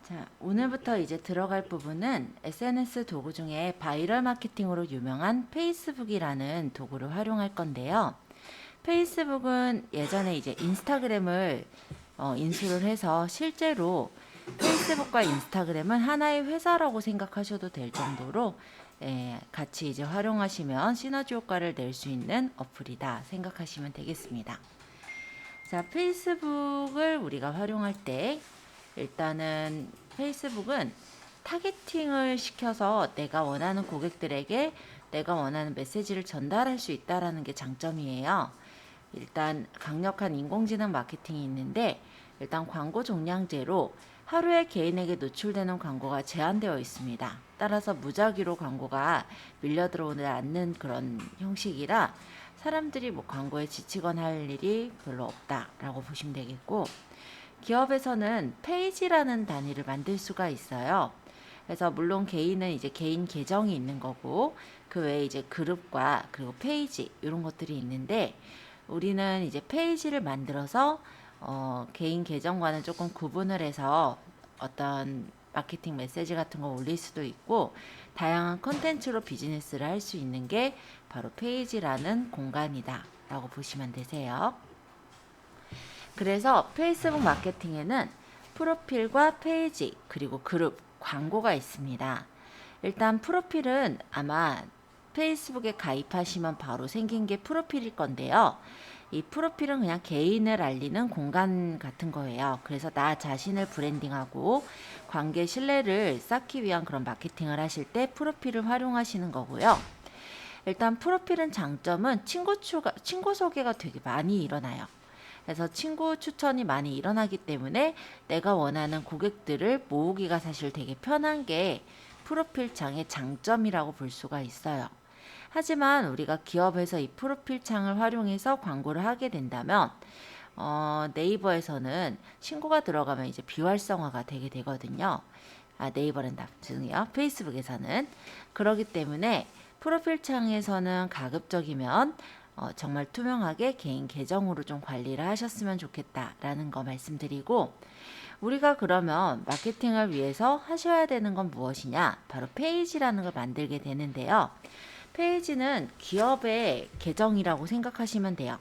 자, 오늘부터 이제 들어갈 부분은 SNS 도구 중에 바이럴 마케팅으로 유명한 페이스북이라는 도구를 활용할 건데요. 페이스북은 예전에 이제 인스타그램을 인수를 해서 실제로 페이스북과 인스타그램은 하나의 회사라고 생각하셔도 될 정도로 같이 이제 활용하시면 시너지 효과를 낼 수 있는 어플이다 생각하시면 되겠습니다. 자, 페이스북을 우리가 활용할 때 일단은 페이스북은 타겟팅을 시켜서 내가 원하는 고객들에게 내가 원하는 메시지를 전달할 수 있다라는 게 장점이에요. 일단 강력한 인공지능 마케팅이 있는데 일단 광고 종량제로 하루에 개인에게 노출되는 광고가 제한되어 있습니다. 따라서 무작위로 광고가 밀려 들어오지 않는 그런 형식이라 사람들이 뭐 광고에 지치거나 할 일이 별로 없다라고 보시면 되겠고, 기업에서는 페이지라는 단위를 만들 수가 있어요. 그래서 물론 개인은 이제 개인 계정이 있는 거고 그 외에 이제 그룹과 그리고 페이지 이런 것들이 있는데, 우리는 이제 페이지를 만들어서 개인 계정과는 조금 구분을 해서 어떤 마케팅 메시지 같은 거 올릴 수도 있고 다양한 컨텐츠로 비즈니스를 할 수 있는 게 바로 페이지라는 공간이다 라고 보시면 되세요. 그래서 페이스북 마케팅에는 프로필과 페이지 그리고 그룹, 광고가 있습니다. 일단 프로필은 아마 페이스북에 가입하시면 바로 생긴 게 프로필일 건데요. 이 프로필은 그냥 개인을 알리는 공간 같은 거예요. 그래서 나 자신을 브랜딩하고 관계 신뢰를 쌓기 위한 그런 마케팅을 하실 때 프로필을 활용하시는 거고요. 일단 프로필은 장점은 친구 소개가 되게 많이 일어나요. 그래서 친구 추천이 많이 일어나기 때문에 내가 원하는 고객들을 모으기가 사실 되게 편한 게 프로필 창의 장점이라고 볼 수가 있어요. 하지만 우리가 기업에서 이 프로필 창을 활용해서 광고를 하게 된다면 네이버에서는 친구가 들어가면 이제 비활성화가 되게 되거든요. 네이버랜다. 죄송해요. 페이스북에서는. 그렇기 때문에 프로필 창에서는 가급적이면 정말 투명하게 개인 계정으로 좀 관리를 하셨으면 좋겠다라는 거 말씀드리고, 우리가 그러면 마케팅을 위해서 하셔야 되는 건 무엇이냐? 바로 페이지라는 걸 만들게 되는데요. 페이지는 기업의 계정이라고 생각하시면 돼요.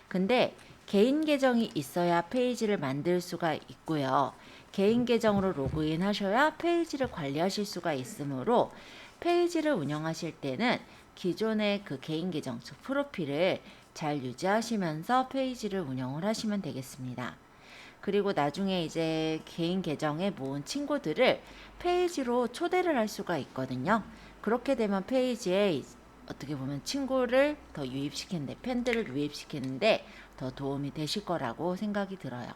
근데 개인 계정이 있어야 페이지를 만들 수가 있고요. 개인 계정으로 로그인 하셔야 페이지를 관리하실 수가 있으므로 페이지를 운영하실 때는 기존의 그 개인 계정, 즉 프로필을 잘 유지하시면서 페이지를 운영을 하시면 되겠습니다. 그리고 나중에 이제 개인 계정에 모은 친구들을 페이지로 초대를 할 수가 있거든요. 그렇게 되면 페이지에 어떻게 보면 친구를 더 유입시키는데, 팬들을 유입시키는데 더 도움이 되실 거라고 생각이 들어요.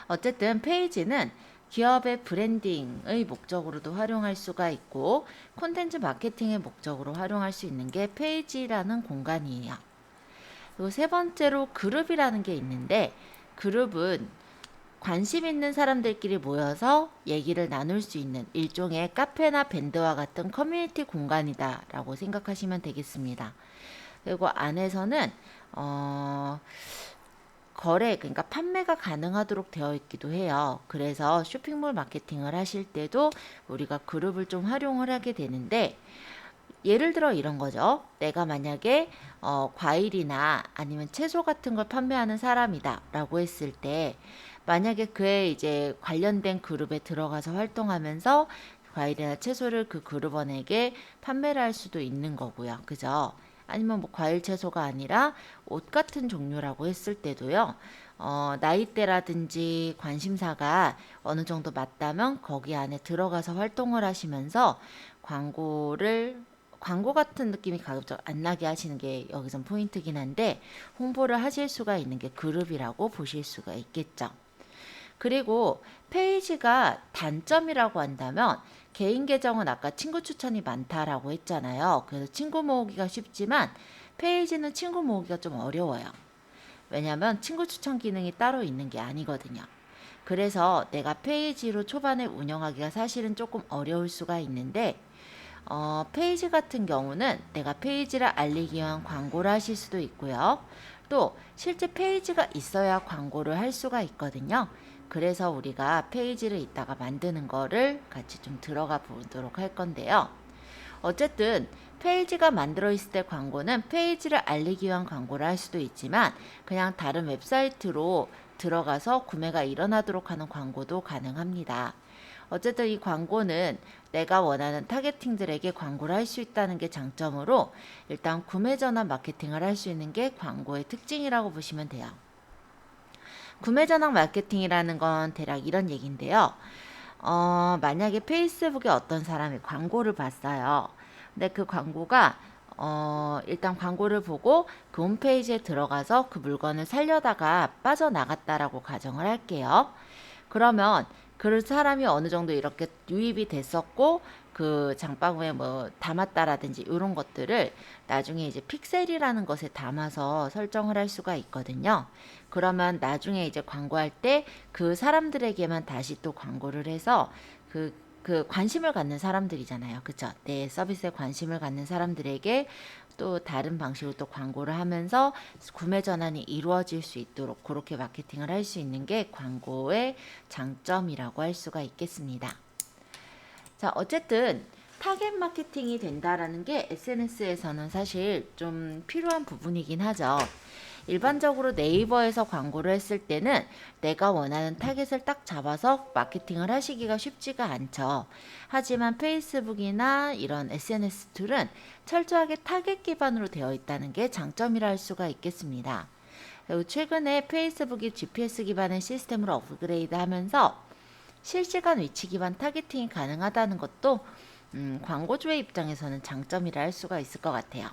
어쨌든 페이지는 기업의 브랜딩의 목적으로도 활용할 수가 있고 콘텐츠 마케팅의 목적으로 활용할 수 있는 게 페이지라는 공간이에요. 그리고 세 번째로 그룹이라는 게 있는데, 그룹은 관심 있는 사람들끼리 모여서 얘기를 나눌 수 있는 일종의 카페나 밴드와 같은 커뮤니티 공간이다 라고 생각하시면 되겠습니다. 그리고 안에서는 거래, 그러니까 판매가 가능하도록 되어 있기도 해요. 그래서 쇼핑몰 마케팅을 하실 때도 우리가 그룹을 좀 활용을 하게 되는데, 예를 들어 이런 거죠. 내가 만약에 과일이나 아니면 채소 같은 걸 판매하는 사람이다 라고 했을 때, 만약에 그에 이제 관련된 그룹에 들어가서 활동하면서 과일이나 채소를 그 그룹원에게 판매를 할 수도 있는 거고요. 그죠? 아니면 뭐 과일 채소가 아니라 옷 같은 종류라고 했을 때도요. 나이대라든지 관심사가 어느 정도 맞다면 거기 안에 들어가서 활동을 하시면서 광고 같은 느낌이 가급적 안 나게 하시는 게 여기선 포인트긴 한데, 홍보를 하실 수가 있는 게 그룹이라고 보실 수가 있겠죠. 그리고 페이지가 단점이라고 한다면, 개인 계정은 아까 친구 추천이 많다라고 했잖아요. 그래서 친구 모으기가 쉽지만 페이지는 친구 모으기가 좀 어려워요. 왜냐하면 친구 추천 기능이 따로 있는 게 아니거든요. 그래서 내가 페이지로 초반에 운영하기가 사실은 조금 어려울 수가 있는데, 페이지 같은 경우는 내가 페이지를 알리기 위한 광고를 하실 수도 있고요. 또 실제 페이지가 있어야 광고를 할 수가 있거든요. 그래서 우리가 페이지를 이따가 만드는 거를 같이 좀 들어가 보도록 할 건데요. 어쨌든 페이지가 만들어 있을 때 광고는 페이지를 알리기 위한 광고를 할 수도 있지만 그냥 다른 웹사이트로 들어가서 구매가 일어나도록 하는 광고도 가능합니다. 어쨌든 이 광고는 내가 원하는 타겟팅들에게 광고를 할 수 있다는 게 장점으로 일단 구매 전환 마케팅을 할 수 있는 게 광고의 특징이라고 보시면 돼요. 구매 전환 마케팅이라는 건 대략 이런 얘기인데요. 만약에 페이스북에 어떤 사람이 광고를 봤어요. 근데 그 광고가 일단 광고를 보고 그 홈페이지에 들어가서 그 물건을 살려다가 빠져나갔다라고 가정을 할게요. 그러면 그 사람이 어느 정도 이렇게 유입이 됐었고 그 장바구니에 뭐 담았다라든지 이런 것들을 나중에 이제 픽셀이라는 것에 담아서 설정을 할 수가 있거든요. 그러면 나중에 이제 광고할 때 그 사람들에게만 다시 또 광고를 해서 그 관심을 갖는 사람들이잖아요. 그쵸? 내 서비스에 관심을 갖는 사람들에게 또 다른 방식으로 또 광고를 하면서 구매 전환이 이루어질 수 있도록 그렇게 마케팅을 할 수 있는 게 광고의 장점이라고 할 수가 있겠습니다. 자, 어쨌든 타겟 마케팅이 된다라는 게 SNS에서는 사실 좀 필요한 부분이긴 하죠. 일반적으로 네이버에서 광고를 했을 때는 내가 원하는 타겟을 딱 잡아서 마케팅을 하시기가 쉽지가 않죠. 하지만 페이스북이나 이런 SNS 툴은 철저하게 타겟 기반으로 되어 있다는 게 장점이라 할 수가 있겠습니다. 그리고 최근에 페이스북이 GPS 기반의 시스템으로 업그레이드 하면서 실시간 위치 기반 타겟팅이 가능하다는 것도 광고주의 입장에서는 장점이라 할 수가 있을 것 같아요.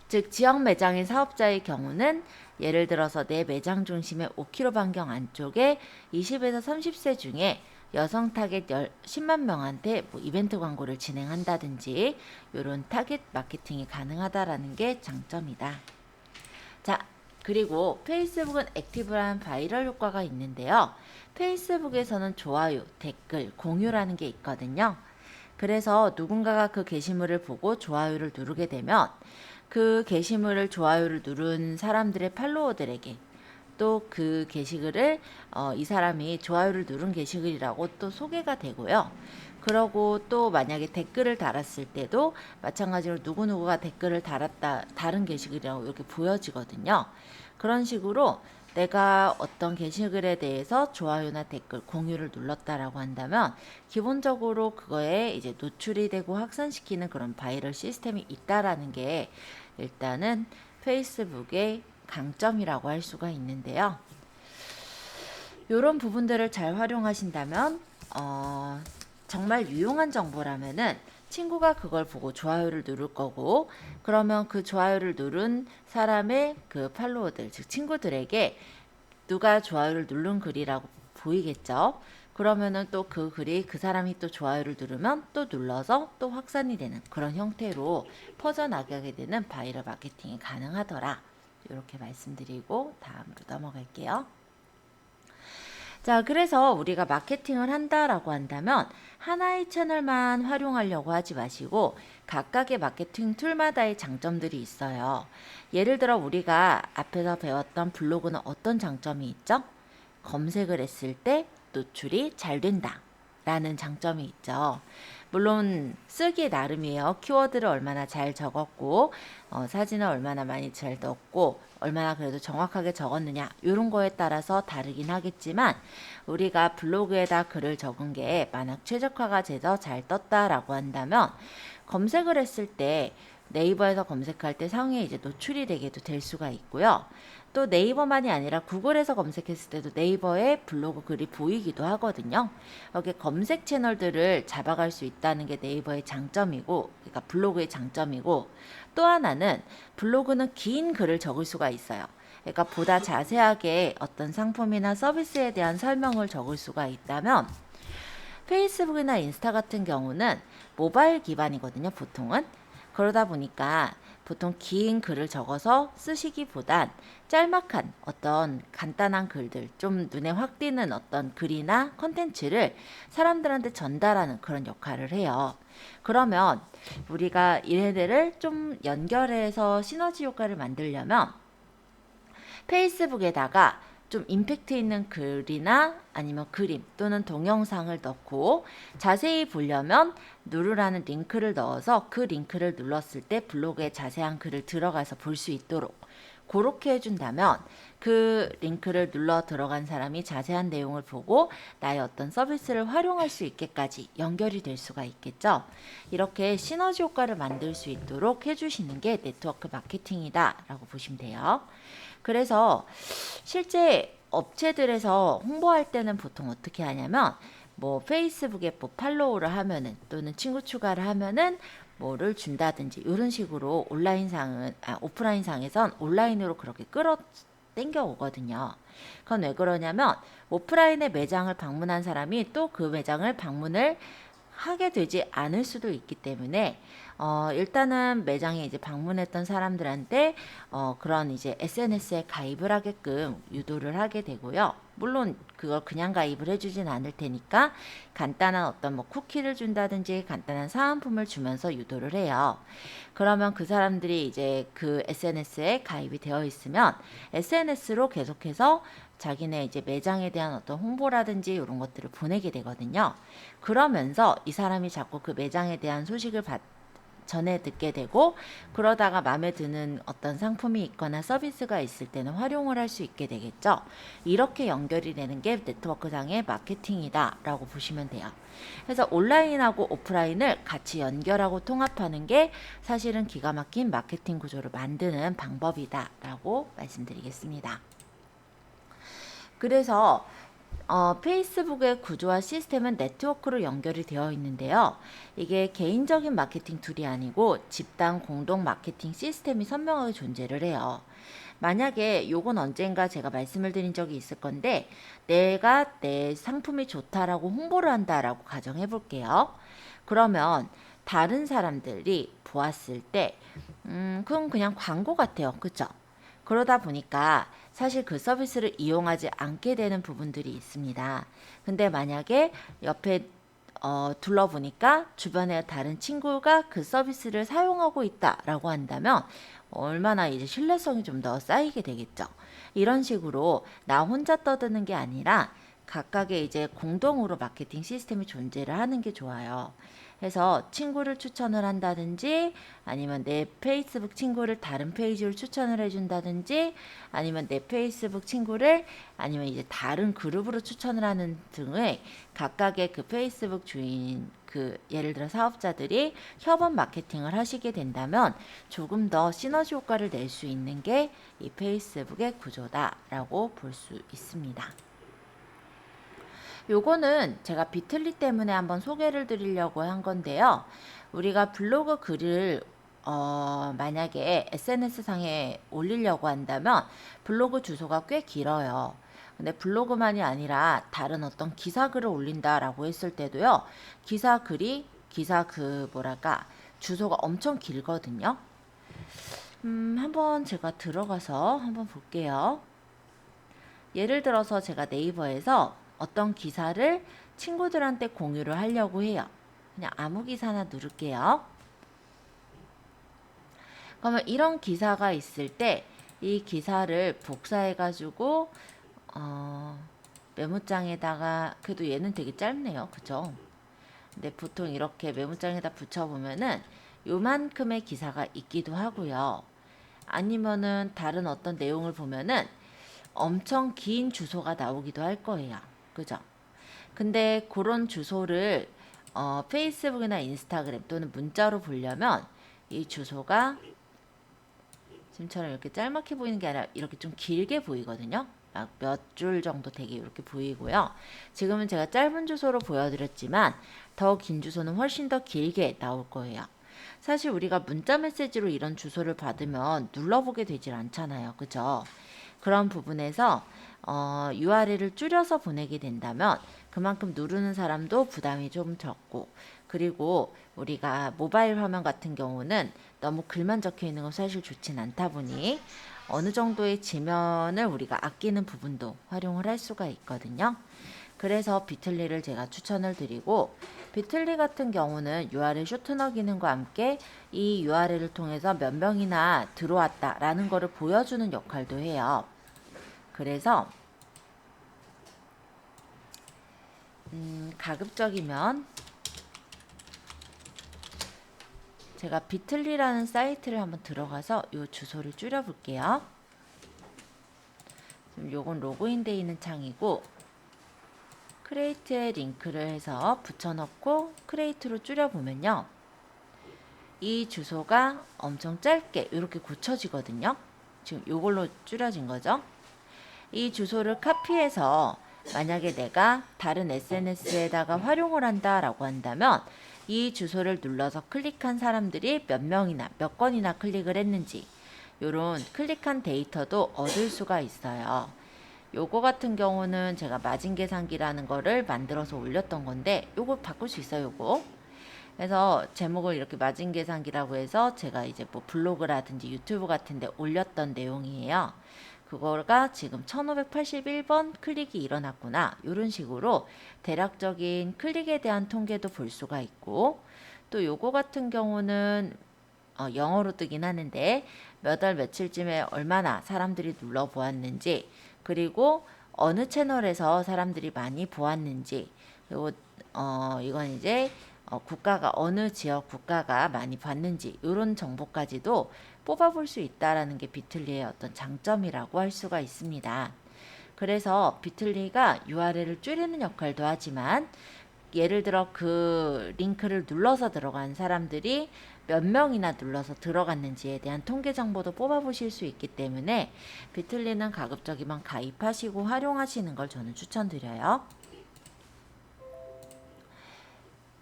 즉 지역 매장의 사업자의 경우는 예를 들어서 내 매장 중심의 5km 반경 안쪽에 20에서 30세 중에 여성 타겟 10만 명한테 뭐 이벤트 광고를 진행한다든지 이런 타겟 마케팅이 가능하다라는 게 장점이다. 자, 그리고 페이스북은 액티브한 바이럴 효과가 있는데요. 페이스북에서는 좋아요, 댓글, 공유라는 게 있거든요. 그래서 누군가가 그 게시물을 보고 좋아요를 누르게 되면 그 게시물을 좋아요를 누른 사람들의 팔로워들에게 또 그 게시글을 이 사람이 좋아요를 누른 게시글이라고 또 소개가 되고요. 그러고 또 만약에 댓글을 달았을 때도 마찬가지로 누구누구가 댓글을 달았다, 다른 게시글이라고 이렇게 보여지거든요. 그런 식으로 내가 어떤 게시글에 대해서 좋아요나 댓글, 공유를 눌렀다라고 한다면 기본적으로 그거에 이제 노출이 되고 확산시키는 그런 바이럴 시스템이 있다라는 게 일단은 페이스북의 강점이라고 할 수가 있는데요. 이런 부분들을 잘 활용하신다면 정말 유용한 정보라면은 친구가 그걸 보고 좋아요를 누를 거고 그러면 그 좋아요를 누른 사람의 그 팔로워들 즉 친구들에게 누가 좋아요를 누른 글이라고 보이겠죠. 그러면은 또 그 글이 그 사람이 또 좋아요를 누르면 또 눌러서 또 확산이 되는 그런 형태로 퍼져나가게 되는 바이럴 마케팅이 가능하더라. 이렇게 말씀드리고 다음으로 넘어갈게요. 자, 그래서 우리가 마케팅을 한다라고 한다면 하나의 채널만 활용하려고 하지 마시고 각각의 마케팅 툴마다의 장점들이 있어요. 예를 들어 우리가 앞에서 배웠던 블로그는 어떤 장점이 있죠? 검색을 했을 때 노출이 잘 된다 라는 장점이 있죠. 물론 쓰기 나름이에요. 키워드를 얼마나 잘 적었고 사진을 얼마나 많이 잘 넣었고 얼마나 그래도 정확하게 적었느냐 이런 거에 따라서 다르긴 하겠지만 우리가 블로그에다 글을 적은 게 만약 최적화가 돼서 잘 떴다라고 한다면 검색을 했을 때 네이버에서 검색할 때 상위에 이제 노출이 되게도 될 수가 있고요. 또 네이버만이 아니라 구글에서 검색했을 때도 네이버에 블로그 글이 보이기도 하거든요. 여기 검색 채널들을 잡아갈 수 있다는 게 네이버의 장점이고, 그러니까 블로그의 장점이고, 또 하나는 블로그는 긴 글을 적을 수가 있어요. 그러니까 보다 자세하게 어떤 상품이나 서비스에 대한 설명을 적을 수가 있다면 페이스북이나 인스타 같은 경우는 모바일 기반이거든요, 보통은. 그러다 보니까 보통 긴 글을 적어서 쓰시기보단 짤막한 어떤 간단한 글들, 좀 눈에 확 띄는 어떤 글이나 컨텐츠를 사람들한테 전달하는 그런 역할을 해요. 그러면 우리가 얘네들을 좀 연결해서 시너지 효과를 만들려면 페이스북에다가 좀 임팩트 있는 글이나 아니면 그림 또는 동영상을 넣고 자세히 보려면 누르라는 링크를 넣어서 그 링크를 눌렀을 때 블로그에 자세한 글을 들어가서 볼 수 있도록 그렇게 해준다면 그 링크를 눌러 들어간 사람이 자세한 내용을 보고 나의 어떤 서비스를 활용할 수 있게까지 연결이 될 수가 있겠죠. 이렇게 시너지 효과를 만들 수 있도록 해주시는 게 네트워크 마케팅이다 라고 보시면 돼요. 그래서 실제 업체들에서 홍보할 때는 보통 어떻게 하냐면 뭐 페이스북에 뭐 팔로우를 하면은 또는 친구 추가를 하면은 뭐를 준다든지 이런 식으로 오프라인 상에선 온라인으로 그렇게 끌어 땡겨 오거든요. 그건 왜 그러냐면 오프라인의 매장을 방문한 사람이 또 그 매장을 방문을 하게 되지 않을 수도 있기 때문에 일단은 매장에 이제 방문했던 사람들한테 그런 이제 SNS에 가입을 하게끔 유도를 하게 되고요. 물론 그걸 그냥 가입을 해주진 않을 테니까 간단한 어떤 뭐 쿠키를 준다든지 간단한 사은품을 주면서 유도를 해요. 그러면 그 사람들이 이제 그 SNS에 가입이 되어 있으면 SNS로 계속해서 자기네 이제 매장에 대한 어떤 홍보라든지 이런 것들을 보내게 되거든요. 그러면서 이 사람이 자꾸 그 매장에 대한 소식을 전해 듣게 되고 그러다가 마음에 드는 어떤 상품이 있거나 서비스가 있을 때는 활용을 할 수 있게 되겠죠. 이렇게 연결이 되는 게 네트워크상의 마케팅이다 라고 보시면 돼요. 그래서 온라인하고 오프라인을 같이 연결하고 통합하는 게 사실은 기가 막힌 마케팅 구조를 만드는 방법이다 라고 말씀드리겠습니다. 그래서 페이스북의 구조와 시스템은 네트워크로 연결이 되어 있는데요. 이게 개인적인 마케팅 툴이 아니고 집단 공동 마케팅 시스템이 선명하게 존재를 해요. 만약에 요건 언젠가 제가 말씀을 드린 적이 있을 건데 내가 내 상품이 좋다라고 홍보를 한다라고 가정해 볼게요. 그러면 다른 사람들이 보았을 때 그건 그냥 광고 같아요. 그쵸? 그러다 보니까 사실 그 서비스를 이용하지 않게 되는 부분들이 있습니다. 근데 만약에 옆에 둘러보니까 주변에 다른 친구가 그 서비스를 사용하고 있다라고 한다면 얼마나 이제 신뢰성이 좀 더 쌓이게 되겠죠. 이런 식으로 나 혼자 떠드는 게 아니라 각각의 이제 공동으로 마케팅 시스템이 존재를 하는 게 좋아요. 해서 친구를 추천을 한다든지 아니면 내 페이스북 친구를 다른 페이지로 추천을 해준다든지 아니면 내 페이스북 친구를 아니면 이제 다른 그룹으로 추천을 하는 등의 각각의 그 페이스북 주인 그 예를 들어 사업자들이 협업 마케팅을 하시게 된다면 조금 더 시너지 효과를 낼 수 있는 게 이 페이스북의 구조다라고 볼 수 있습니다. 요거는 제가 비틀리 때문에 한번 소개를 드리려고 한 건데요. 우리가 블로그 글을 만약에 SNS 상에 올리려고 한다면 블로그 주소가 꽤 길어요. 근데 블로그만이 아니라 다른 어떤 기사 글을 올린다라고 했을 때도요. 기사 주소가 엄청 길거든요. 한번 제가 들어가서 한번 볼게요. 예를 들어서 제가 네이버에서 어떤 기사를 친구들한테 공유를 하려고 해요. 그냥 아무 기사나 누를게요. 그러면 이런 기사가 있을 때 이 기사를 복사해가지고 메모장에다가 그래도 얘는 되게 짧네요. 그죠? 근데 보통 이렇게 메모장에다 붙여보면은 요만큼의 기사가 있기도 하고요. 아니면은 다른 어떤 내용을 보면은 엄청 긴 주소가 나오기도 할 거예요. 그죠? 근데 그런 주소를 페이스북이나 인스타그램 또는 문자로 보려면 이 주소가 지금처럼 이렇게 짤막해 보이는 게 아니라 이렇게 좀 길게 보이거든요. 몇 줄 정도 되게 이렇게 보이고요. 지금은 제가 짧은 주소로 보여드렸지만 더 긴 주소는 훨씬 더 길게 나올 거예요. 사실 우리가 문자 메시지로 이런 주소를 받으면 눌러보게 되질 않잖아요. 그죠? 그런 부분에서 URL을 줄여서 보내게 된다면 그만큼 누르는 사람도 부담이 좀 적고 그리고 우리가 모바일 화면 같은 경우는 너무 글만 적혀 있는 건 사실 좋진 않다 보니 어느 정도의 지면을 우리가 아끼는 부분도 활용을 할 수가 있거든요. 그래서 비틀리를 제가 추천을 드리고 비틀리 같은 경우는 URL 쇼트너 기능과 함께 이 URL을 통해서 몇 명이나 들어왔다라는 거를 보여주는 역할도 해요. 그래서 가급적이면 제가 비틀리라는 사이트를 한번 들어가서 이 주소를 줄여 볼게요. 지금 요건 로그인 돼 있는 창이고, 크리에이트에 링크를 해서 붙여넣고 크리에이트로 줄여보면요, 이 주소가 엄청 짧게 이렇게 고쳐지거든요. 지금 요걸로 줄여진 거죠. 이 주소를 카피해서 만약에 내가 다른 SNS에다가 활용을 한다라고 한다면, 이 주소를 눌러서 클릭한 사람들이 몇 명이나 몇 건이나 클릭을 했는지 요런 클릭한 데이터도 얻을 수가 있어요. 요거 같은 경우는 제가 마진 계산기라는 거를 만들어서 올렸던 건데, 요거 바꿀 수 있어요. 요거. 그래서 제목을 이렇게 마진 계산기라고 해서 제가 이제 뭐 블로그라든지 유튜브 같은 데 올렸던 내용이에요. 그거가 지금 1581번 클릭이 일어났구나, 이런 식으로 대략적인 클릭에 대한 통계도 볼 수가 있고, 또 요거 같은 경우는 영어로 뜨긴 하는데 몇 월 며칠쯤에 얼마나 사람들이 눌러 보았는지, 그리고 어느 채널에서 사람들이 많이 보았는지, 그리고 이건 이제 국가가 어느 지역 국가가 많이 봤는지, 이런 정보까지도 뽑아볼 수 있다라는 게 비틀리의 어떤 장점이라고 할 수가 있습니다. 그래서 비틀리가 URL을 줄이는 역할도 하지만, 예를 들어 그 링크를 눌러서 들어간 사람들이 몇 명이나 눌러서 들어갔는지에 대한 통계 정보도 뽑아보실 수 있기 때문에 비틀리는 가급적이면 가입하시고 활용하시는 걸 저는 추천드려요.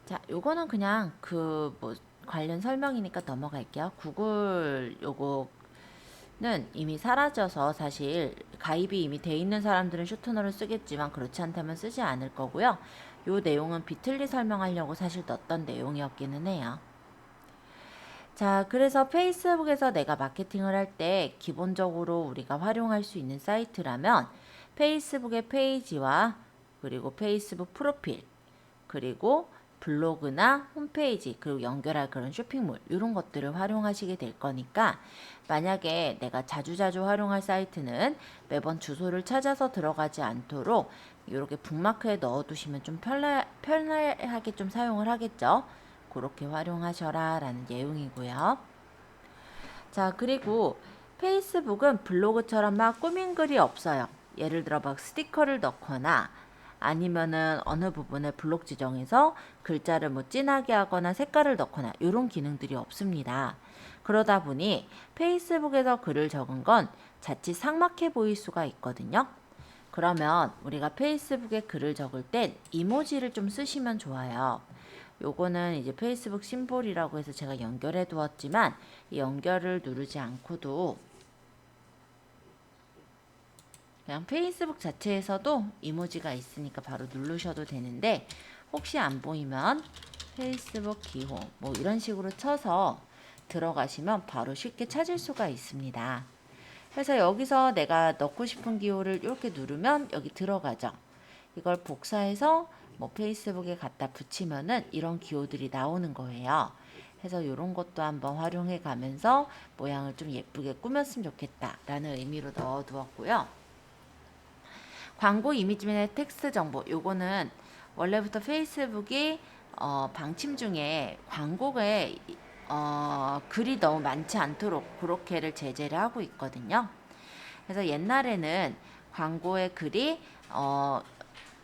자, 요거는 그냥 그 뭐 관련 설명이니까 넘어갈게요. 구글 요거는 이미 사라져서 사실 가입이 이미 돼 있는 사람들은 슈터너를 쓰겠지만 그렇지 않다면 쓰지 않을 거고요. 요 내용은 비틀리 설명하려고 사실 넣었던 내용이었기는 해요. 자, 그래서 페이스북에서 내가 마케팅을 할 때 기본적으로 우리가 활용할 수 있는 사이트라면 페이스북의 페이지와 그리고 페이스북 프로필, 그리고 블로그나 홈페이지, 그리고 연결할 그런 쇼핑몰, 이런 것들을 활용하시게 될 거니까, 만약에 내가 자주자주 활용할 사이트는 매번 주소를 찾아서 들어가지 않도록 이렇게 북마크에 넣어두시면 좀 편하게 좀 사용을 하겠죠. 그렇게 활용하셔라 라는 내용이고요. 자, 그리고 페이스북은 블로그처럼 막 꾸민 글이 없어요. 예를 들어 막 스티커를 넣거나 아니면은 어느 부분에 블록 지정해서 글자를 뭐 진하게 하거나 색깔을 넣거나 이런 기능들이 없습니다. 그러다 보니 페이스북에서 글을 적은 건 자칫 삭막해 보일 수가 있거든요. 그러면 우리가 페이스북에 글을 적을 땐 이모지를 좀 쓰시면 좋아요. 요거는 이제 페이스북 심볼이라고 해서 제가 연결해 두었지만, 이 연결을 누르지 않고도 그냥 페이스북 자체에서도 이모지가 있으니까 바로 누르셔도 되는데, 혹시 안 보이면 페이스북 기호 뭐 이런 식으로 쳐서 들어가시면 바로 쉽게 찾을 수가 있습니다. 그래서 여기서 내가 넣고 싶은 기호를 이렇게 누르면 여기 들어가죠. 이걸 복사해서 뭐 페이스북에 갖다 붙이면은 이런 기호들이 나오는 거예요. 그래서 이런 것도 한번 활용해 가면서 모양을 좀 예쁘게 꾸몄으면 좋겠다라는 의미로 넣어 두었고요. 광고 이미지의 텍스트 정보, 요거는 원래부터 페이스북이 방침 중에 광고에 글이 너무 많지 않도록 그렇게를 제재를 하고 있거든요. 그래서 옛날에는 광고의 글이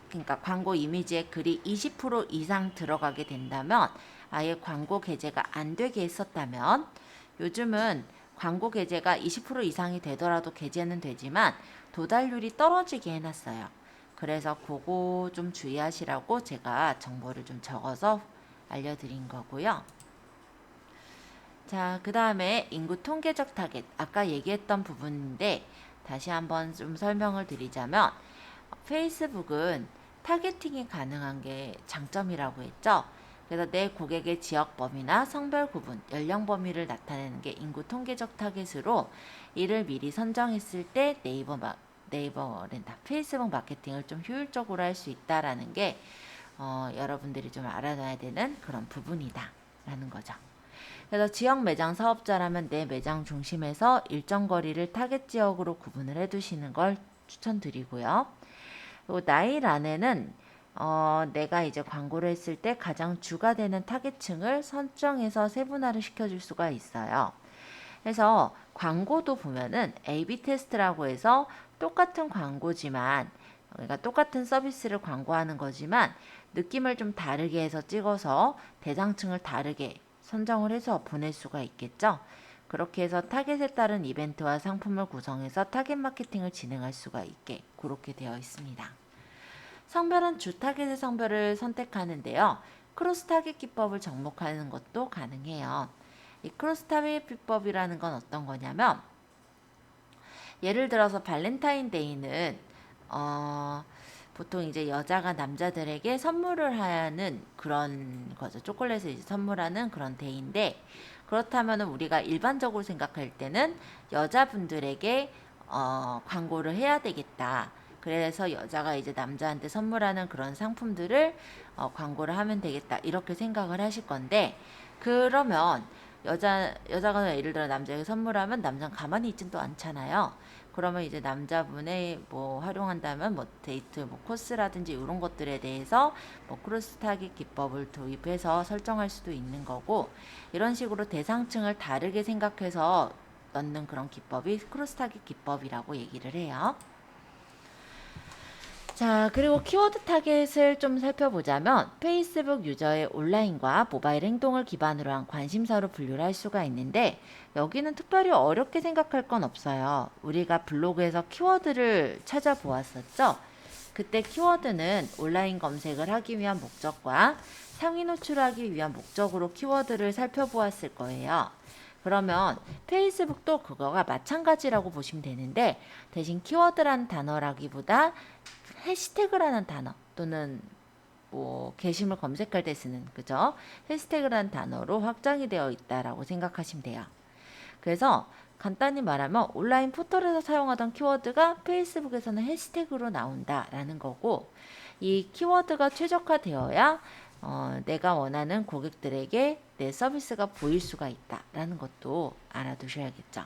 그러니까 광고 이미지에 글이 20% 이상 들어가게 된다면 아예 광고 게재가 안 되게 했었다면, 요즘은 광고 게재가 20% 이상이 되더라도 게재는 되지만 도달률이 떨어지게 해놨어요. 그래서 그거 좀 주의하시라고 제가 정보를 좀 적어서 알려드린 거고요. 자, 그 다음에 인구 통계적 타겟, 아까 얘기했던 부분인데 다시 한번 좀 설명을 드리자면, 페이스북은 타겟팅이 가능한 게 장점이라고 했죠. 그래서 내 고객의 지역 범위나 성별 구분, 연령 범위를 나타내는 게 인구 통계적 타겟으로, 이를 미리 선정했을 때 네이버랜다 페이스북 마케팅을 좀 효율적으로 할 수 있다라는 게 여러분들이 좀 알아놔야 되는 그런 부분이다라는 거죠. 그래서 지역 매장 사업자라면 내 매장 중심에서 일정 거리를 타겟 지역으로 구분을 해두시는 걸 추천드리고요. 그리고 나이란에는 내가 이제 광고를 했을 때 가장 주가 되는 타겟층을 선정해서 세분화를 시켜줄 수가 있어요. 그래서 광고도 보면은 A/B 테스트라고 해서 똑같은 광고지만, 그러니까 똑같은 서비스를 광고하는 거지만 느낌을 좀 다르게 해서 찍어서 대상층을 다르게 선정을 해서 보낼 수가 있겠죠. 그렇게 해서 타겟에 따른 이벤트와 상품을 구성해서 타겟 마케팅을 진행할 수가 있게 그렇게 되어 있습니다. 성별은 주 타겟의 성별을 선택하는데요. 크로스 타겟 기법을 접목하는 것도 가능해요. 이 크로스 타겟 기법이라는 건 어떤 거냐면, 예를 들어서 발렌타인데이는 보통 이제 여자가 남자들에게 선물을 하는 그런 거죠. 초콜릿을 이제 선물하는 그런 데이인데, 그렇다면 우리가 일반적으로 생각할 때는 여자분들에게 광고를 해야 되겠다. 그래서 여자가 이제 남자한테 선물하는 그런 상품들을 광고를 하면 되겠다. 이렇게 생각을 하실 건데, 그러면 여자가 예를 들어 남자에게 선물하면 남자는 가만히 있진 또 않잖아요. 그러면 이제 남자분의 뭐 활용한다면 뭐 데이트 뭐 코스라든지 이런 것들에 대해서 뭐 크로스 타깃 기법을 도입해서 설정할 수도 있는 거고, 이런 식으로 대상층을 다르게 생각해서 넣는 그런 기법이 크로스 타깃 기법이라고 얘기를 해요. 자, 그리고 키워드 타겟을 좀 살펴보자면, 페이스북 유저의 온라인과 모바일 행동을 기반으로 한 관심사로 분류를 할 수가 있는데, 여기는 특별히 어렵게 생각할 건 없어요. 우리가 블로그에서 키워드를 찾아보았었죠. 그때 키워드는 온라인 검색을 하기 위한 목적과 상위 노출하기 위한 목적으로 키워드를 살펴보았을 거예요. 그러면 페이스북도 그거가 마찬가지라고 보시면 되는데, 대신 키워드라는 단어라기보다 해시태그라는 단어 또는 뭐 게시물 검색할 때 쓰는, 그죠? 해시태그라는 단어로 확장이 되어 있다라고 생각하시면 돼요. 그래서 간단히 말하면 온라인 포털에서 사용하던 키워드가 페이스북에서는 해시태그로 나온다라는 거고, 이 키워드가 최적화되어야 내가 원하는 고객들에게 내 서비스가 보일 수가 있다라는 것도 알아두셔야겠죠.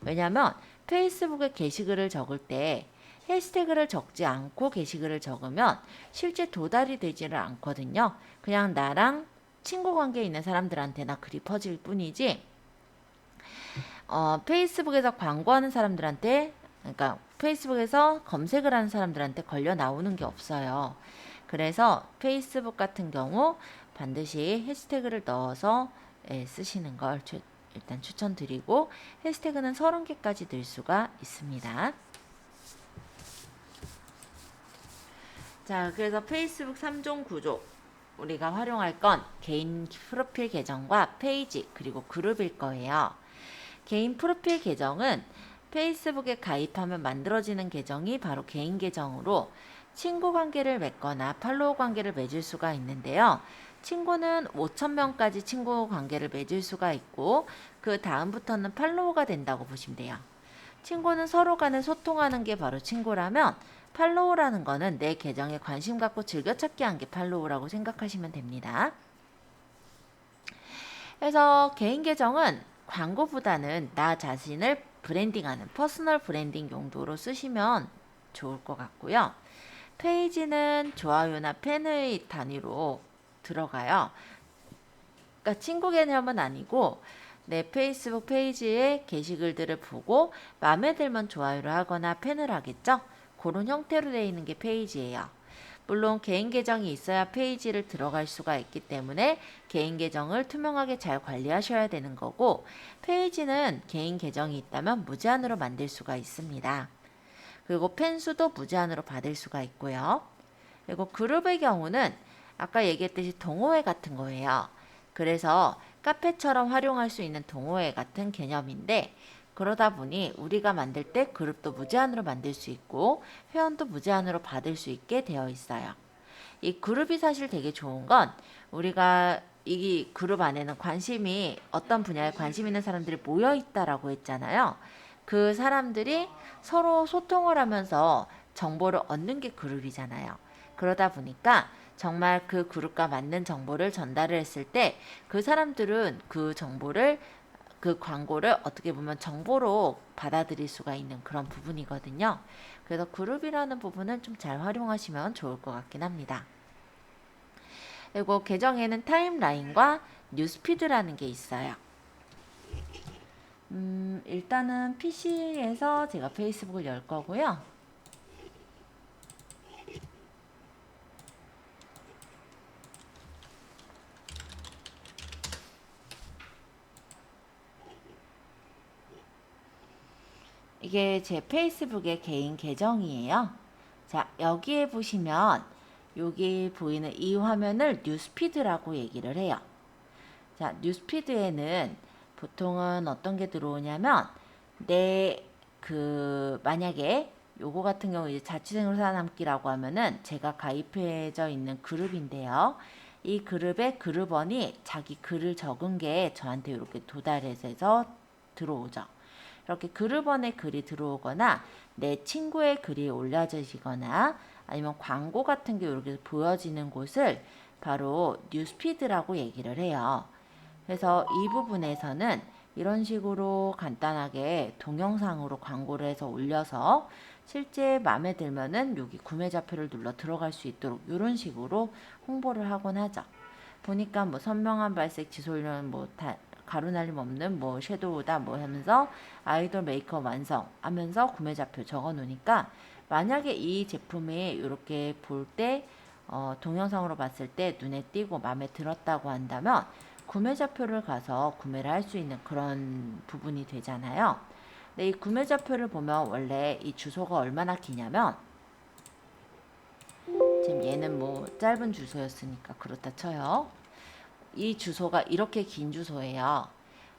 왜냐하면 페이스북에 게시글을 적을 때 해시태그를 적지 않고 게시글을 적으면 실제 도달이 되지를 않거든요. 그냥 나랑 친구 관계에 있는 사람들한테나 글이 퍼질 뿐이지, 페이스북에서 광고하는 사람들한테, 그러니까 페이스북에서 검색을 하는 사람들한테 걸려 나오는 게 없어요. 그래서 페이스북 같은 경우 반드시 해시태그를 넣어서 쓰시는 걸 일단 추천드리고, 해시태그는 30개까지 늘 수가 있습니다. 자, 그래서 페이스북 3종 구조, 우리가 활용할 건 개인 프로필 계정과 페이지 그리고 그룹일 거예요. 개인 프로필 계정은 페이스북에 가입하면 만들어지는 계정이 바로 개인 계정으로 친구 관계를 맺거나 팔로워 관계를 맺을 수가 있는데요. 친구는 5,000명까지 친구 관계를 맺을 수가 있고, 그 다음부터는 팔로워가 된다고 보시면 돼요. 친구는 서로 간에 소통하는 게 바로 친구라면, 팔로우라는 거는 내 계정에 관심 갖고 즐겨찾기 한 게 팔로우라고 생각하시면 됩니다. 그래서 개인 계정은 광고보다는 나 자신을 브랜딩하는 퍼스널 브랜딩 용도로 쓰시면 좋을 것 같고요. 페이지는 좋아요나 팬의 단위로 들어가요. 그러니까 친구 개념은 아니고 내 페이스북 페이지에 게시글들을 보고 마음에 들면 좋아요를 하거나 팬을 하겠죠. 그런 형태로 되어 있는 게 페이지예요. 물론 개인 계정이 있어야 페이지를 들어갈 수가 있기 때문에 개인 계정을 투명하게 잘 관리하셔야 되는 거고, 페이지는 개인 계정이 있다면 무제한으로 만들 수가 있습니다. 그리고 팬수도 무제한으로 받을 수가 있고요. 그리고 그룹의 경우는 아까 얘기했듯이 동호회 같은 거예요. 그래서 카페처럼 활용할 수 있는 동호회 같은 개념인데, 그러다 보니 우리가 만들 때 그룹도 무제한으로 만들 수 있고 회원도 무제한으로 받을 수 있게 되어 있어요. 이 그룹이 사실 되게 좋은 건, 우리가 이 그룹 안에는 어떤 분야에 관심 있는 사람들이 모여 있다라고 했잖아요. 그 사람들이 서로 소통을 하면서 정보를 얻는 게 그룹이잖아요. 그러다 보니까 정말 그 그룹과 맞는 정보를 전달을 했을 때 그 사람들은 그 광고를 어떻게 보면 정보로 받아들일 수가 있는 그런 부분이거든요. 그래서 그룹이라는 부분은 좀 잘 활용하시면 좋을 것 같긴 합니다. 그리고 계정에는 타임라인과 뉴스피드라는 게 있어요. 일단은 PC에서 제가 페이스북을 열 거고요. 이게 제 페이스북의 개인 계정이에요. 자, 여기에 보시면 여기 보이는 이 화면을 뉴스피드라고 얘기를 해요. 자, 뉴스피드에는 보통은 어떤 게 들어오냐면 만약에 요거 같은 경우 이제 자취생으로 살아남기라고 하면은 제가 가입해져 있는 그룹인데요. 이 그룹의 그룹원이 자기 글을 적은 게 저한테 이렇게 도달해서 들어오죠. 이렇게 그룹원에 글이 들어오거나 내 친구의 글이 올려지거나 아니면 광고 같은 게 이렇게 보여지는 곳을 바로 뉴스피드라고 얘기를 해요. 그래서 이 부분에서는 이런 식으로 간단하게 동영상으로 광고를 해서 올려서 실제 마음에 들면은 여기 구매자표를 눌러 들어갈 수 있도록 이런 식으로 홍보를 하곤 하죠. 보니까 뭐 선명한 발색, 지솔련, 뭐 가루날림 없는 뭐 섀도우다 뭐 하면서 아이돌 메이크업 완성 하면서 구매자표 적어 놓으니까 만약에 이 제품이 이렇게 볼 때 동영상으로 봤을 때 눈에 띄고 마음에 들었다고 한다면 구매자표를 가서 구매를 할 수 있는 그런 부분이 되잖아요. 근데 이 구매자표를 보면 원래 이 주소가 얼마나 기냐면 지금 얘는 뭐 짧은 주소였으니까 그렇다 쳐요. 이 주소가 이렇게 긴 주소예요.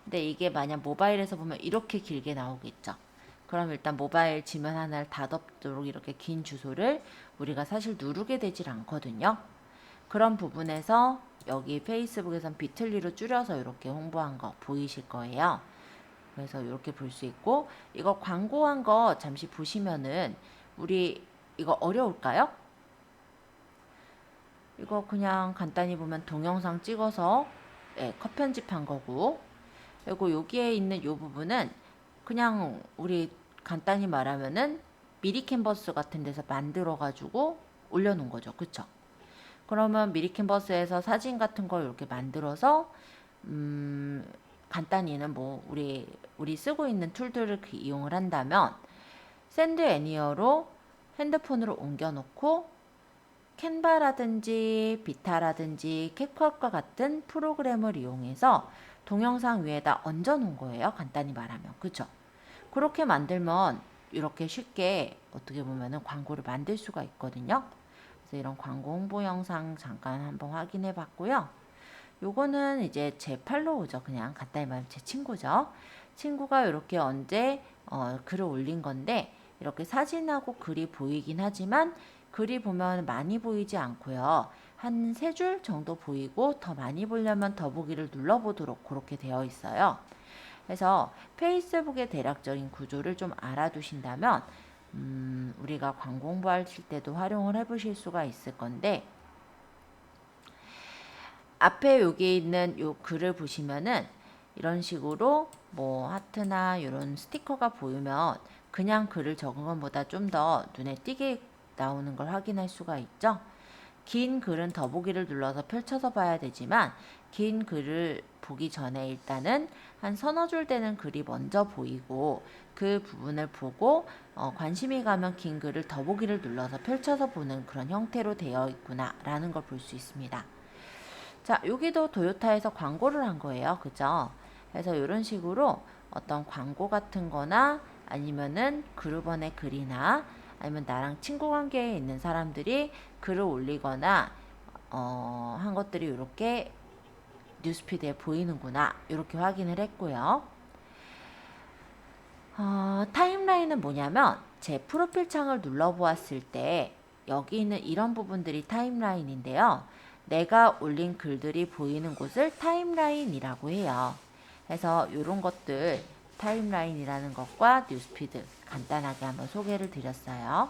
근데 이게 만약 모바일에서 보면 이렇게 길게 나오겠죠. 그럼 일단 모바일 지면 하나를 다 덮도록 이렇게 긴 주소를 우리가 사실 누르게 되질 않거든요. 그런 부분에서 여기 페이스북에선 비틀리로 줄여서 이렇게 홍보한 거 보이실 거예요. 그래서 이렇게 볼 수 있고 이거 광고한 거 잠시 보시면은 우리 이거 어려울까요? 이거 그냥 간단히 보면 동영상 찍어서 컷 편집한 거고 그리고 여기에 있는 이 부분은 그냥 우리 간단히 말하면은 미리 캔버스 같은 데서 만들어 가지고 올려놓은 거죠. 그쵸? 그러면 미리 캔버스에서 사진 같은 걸 이렇게 만들어서 간단히는 뭐 우리 쓰고 있는 툴들을 이용을 한다면 샌드 애니어로 핸드폰으로 옮겨 놓고 캔바라든지 비타라든지 캡컷과 같은 프로그램을 이용해서 동영상 위에다 얹어 놓은 거예요. 간단히 말하면. 그쵸? 그렇게 만들면 이렇게 쉽게 어떻게 보면은 광고를 만들 수가 있거든요. 그래서 이런 광고 홍보 영상 잠깐 한번 확인해 봤고요. 요거는 이제 제 팔로우죠. 그냥 간단히 말하면 제 친구죠. 친구가 이렇게 언제 글을 올린 건데 이렇게 사진하고 글이 보이긴 하지만 글이 보면 많이 보이지 않고요. 한 3줄 정도 보이고 더 많이 보려면 더보기를 눌러보도록 그렇게 되어 있어요. 그래서 페이스북의 대략적인 구조를 좀 알아두신다면 우리가 광고 홍보하실 때도 활용을 해보실 수가 있을 건데 앞에 여기 있는 요 글을 보시면은 이런 식으로 뭐 하트나 이런 스티커가 보이면 그냥 글을 적은 것보다 좀 더 눈에 띄게 나오는 걸 확인할 수가 있죠. 긴 글은 더보기를 눌러서 펼쳐서 봐야 되지만 긴 글을 보기 전에 일단은 한 서너 줄 되는 글이 먼저 보이고 그 부분을 보고 관심이 가면 긴 글을 더보기를 눌러서 펼쳐서 보는 그런 형태로 되어 있구나 라는 걸 볼 수 있습니다. 자, 여기도 도요타에서 광고를 한 거예요. 그죠? 그래서 이런 식으로 어떤 광고 같은 거나 아니면은 그룹원의 글이나 아니면 나랑 친구 관계에 있는 사람들이 글을 올리거나 한 것들이 이렇게 뉴스피드에 보이는구나 이렇게 확인을 했고요. 타임라인은 뭐냐면 제 프로필 창을 눌러보았을 때 여기 있는 이런 부분들이 타임라인인데요. 내가 올린 글들이 보이는 곳을 타임라인이라고 해요. 그래서 이런 것들 타임라인이라는 것과 뉴스피드 간단하게 한번 소개를 드렸어요.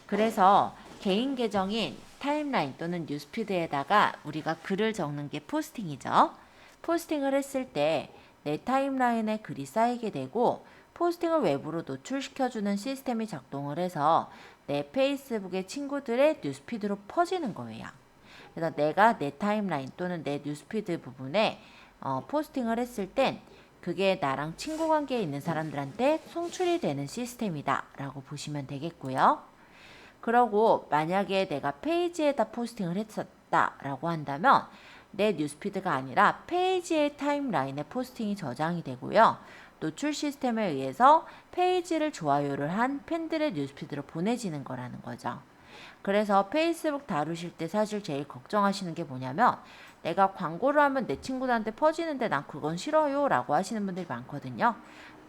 그래서 개인 계정인 타임라인 또는 뉴스피드에다가 우리가 글을 적는 게 포스팅이죠. 포스팅을 했을 때 내 타임라인에 글이 쌓이게 되고 포스팅을 외부로 노출시켜주는 시스템이 작동을 해서 내 페이스북의 친구들의 뉴스피드로 퍼지는 거예요. 그래서 내가 내 타임라인 또는 내 뉴스피드 부분에 포스팅을 했을 땐 그게 나랑 친구 관계에 있는 사람들한테 송출이 되는 시스템이다 라고 보시면 되겠고요. 그러고 만약에 내가 페이지에다 포스팅을 했었다 라고 한다면 내 뉴스피드가 아니라 페이지의 타임라인에 포스팅이 저장이 되고요. 노출 시스템에 의해서 페이지를 좋아요를 한 팬들의 뉴스피드로 보내지는 거라는 거죠. 그래서 페이스북 다루실 때 사실 제일 걱정하시는 게 뭐냐면 내가 광고를 하면 내 친구들한테 퍼지는데 난 그건 싫어요 라고 하시는 분들이 많거든요.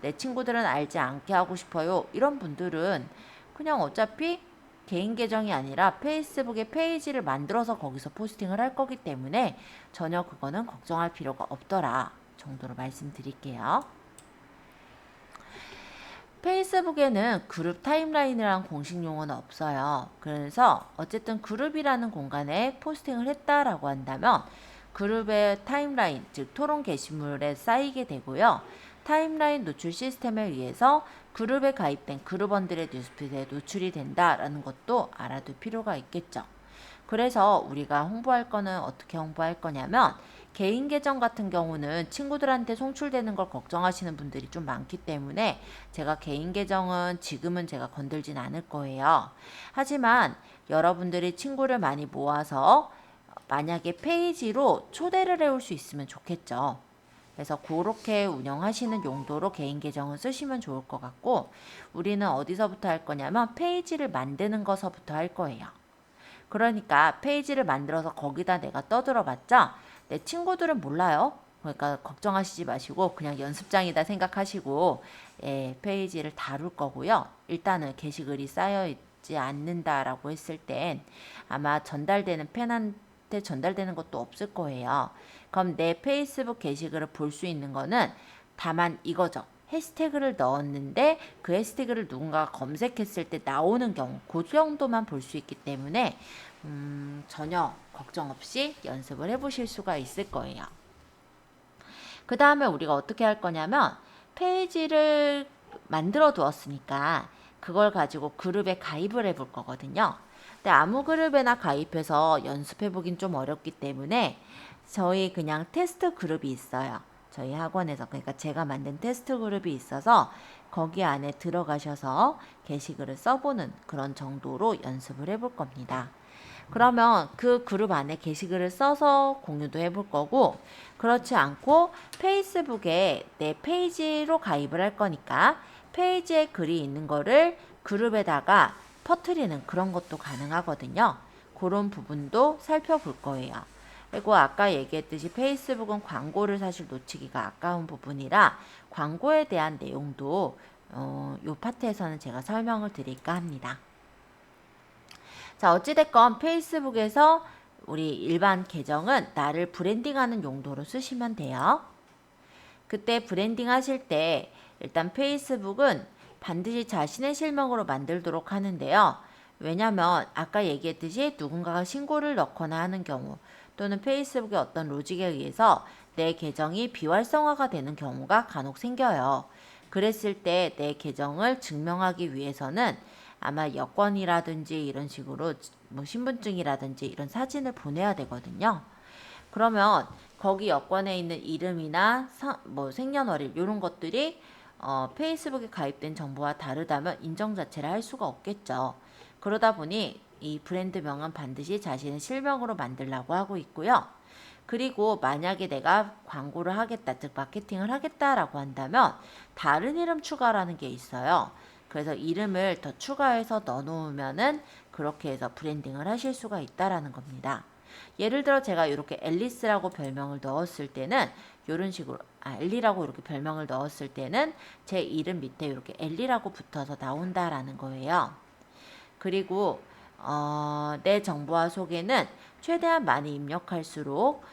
내 친구들은 알지 않게 하고 싶어요. 이런 분들은 그냥 어차피 개인 계정이 아니라 페이스북에 페이지를 만들어서 거기서 포스팅을 할 거기 때문에 전혀 그거는 걱정할 필요가 없더라 정도로 말씀드릴게요. 페이스북에는 그룹 타임라인이라는 공식 용어는 없어요. 그래서 어쨌든 그룹이라는 공간에 포스팅을 했다라고 한다면 그룹의 타임라인, 즉 토론 게시물에 쌓이게 되고요. 타임라인 노출 시스템에 의해서 그룹에 가입된 그룹원들의 뉴스피드에 노출이 된다라는 것도 알아둘 필요가 있겠죠. 그래서 우리가 홍보할 거는 어떻게 홍보할 거냐면 개인 계정 같은 경우는 친구들한테 송출되는 걸 걱정하시는 분들이 좀 많기 때문에 제가 개인 계정은 지금은 제가 건들진 않을 거예요. 하지만 여러분들이 친구를 많이 모아서 만약에 페이지로 초대를 해올 수 있으면 좋겠죠. 그래서 그렇게 운영하시는 용도로 개인 계정을 쓰시면 좋을 것 같고 우리는 어디서부터 할 거냐면 페이지를 만드는 것서부터 할 거예요. 그러니까 페이지를 만들어서 거기다 내가 떠들어봤자 내 친구들은 몰라요. 그러니까 걱정하시지 마시고 그냥 연습장이다 생각하시고 페이지를 다룰 거고요. 일단은 게시글이 쌓여있지 않는다라고 했을 땐 아마 전달되는 팬한테 전달되는 것도 없을 거예요. 그럼 내 페이스북 게시글을 볼 수 있는 거는 다만 이거죠. 해시태그를 넣었는데 그 해시태그를 누군가가 검색했을 때 나오는 경우 그 정도만 볼 수 있기 때문에 전혀 걱정 없이 연습을 해보실 수가 있을 거예요. 그 다음에 우리가 어떻게 할 거냐면 페이지를 만들어 두었으니까 그걸 가지고 그룹에 가입을 해볼 거거든요. 근데 아무 그룹에나 가입해서 연습해보긴 좀 어렵기 때문에 저희 그냥 테스트 그룹이 있어요. 저희 학원에서 그러니까 제가 만든 테스트 그룹이 있어서 거기 안에 들어가셔서 게시글을 써보는 그런 정도로 연습을 해볼 겁니다. 그러면 그 그룹 안에 게시글을 써서 공유도 해볼 거고 그렇지 않고 페이스북에 내 페이지로 가입을 할 거니까 페이지에 글이 있는 거를 그룹에다가 퍼뜨리는 그런 것도 가능하거든요. 그런 부분도 살펴볼 거예요. 그리고 아까 얘기했듯이 페이스북은 광고를 사실 놓치기가 아까운 부분이라 광고에 대한 내용도 요 파트에서는 제가 설명을 드릴까 합니다. 자, 어찌됐건 페이스북에서 우리 일반 계정은 나를 브랜딩하는 용도로 쓰시면 돼요. 그때 브랜딩 하실 때 일단 페이스북은 반드시 자신의 실명으로 만들도록 하는데요. 왜냐면 아까 얘기했듯이 누군가가 신고를 넣거나 하는 경우 또는 페이스북의 어떤 로직에 의해서 내 계정이 비활성화가 되는 경우가 간혹 생겨요. 그랬을 때 내 계정을 증명하기 위해서는 아마 여권이라든지 이런 식으로 뭐 신분증이라든지 이런 사진을 보내야 되거든요. 그러면 거기 여권에 있는 이름이나 뭐 생년월일 이런 것들이 페이스북에 가입된 정보와 다르다면 인정 자체를 할 수가 없겠죠. 그러다 보니 이 브랜드명은 반드시 자신의 실명으로 만들려고 하고 있고요. 그리고 만약에 내가 광고를 하겠다, 즉 마케팅을 하겠다라고 한다면 다른 이름 추가라는 게 있어요. 그래서 이름을 더 추가해서 넣어놓으면은 그렇게 해서 브랜딩을 하실 수가 있다라는 겁니다. 예를 들어 제가 이렇게 앨리스라고 별명을 넣었을 때는 이런 식으로 엘리라고 이렇게 별명을 넣었을 때는 제 이름 밑에 이렇게 엘리라고 붙어서 나온다라는 거예요. 그리고 내 정보와 소개는 최대한 많이 입력할수록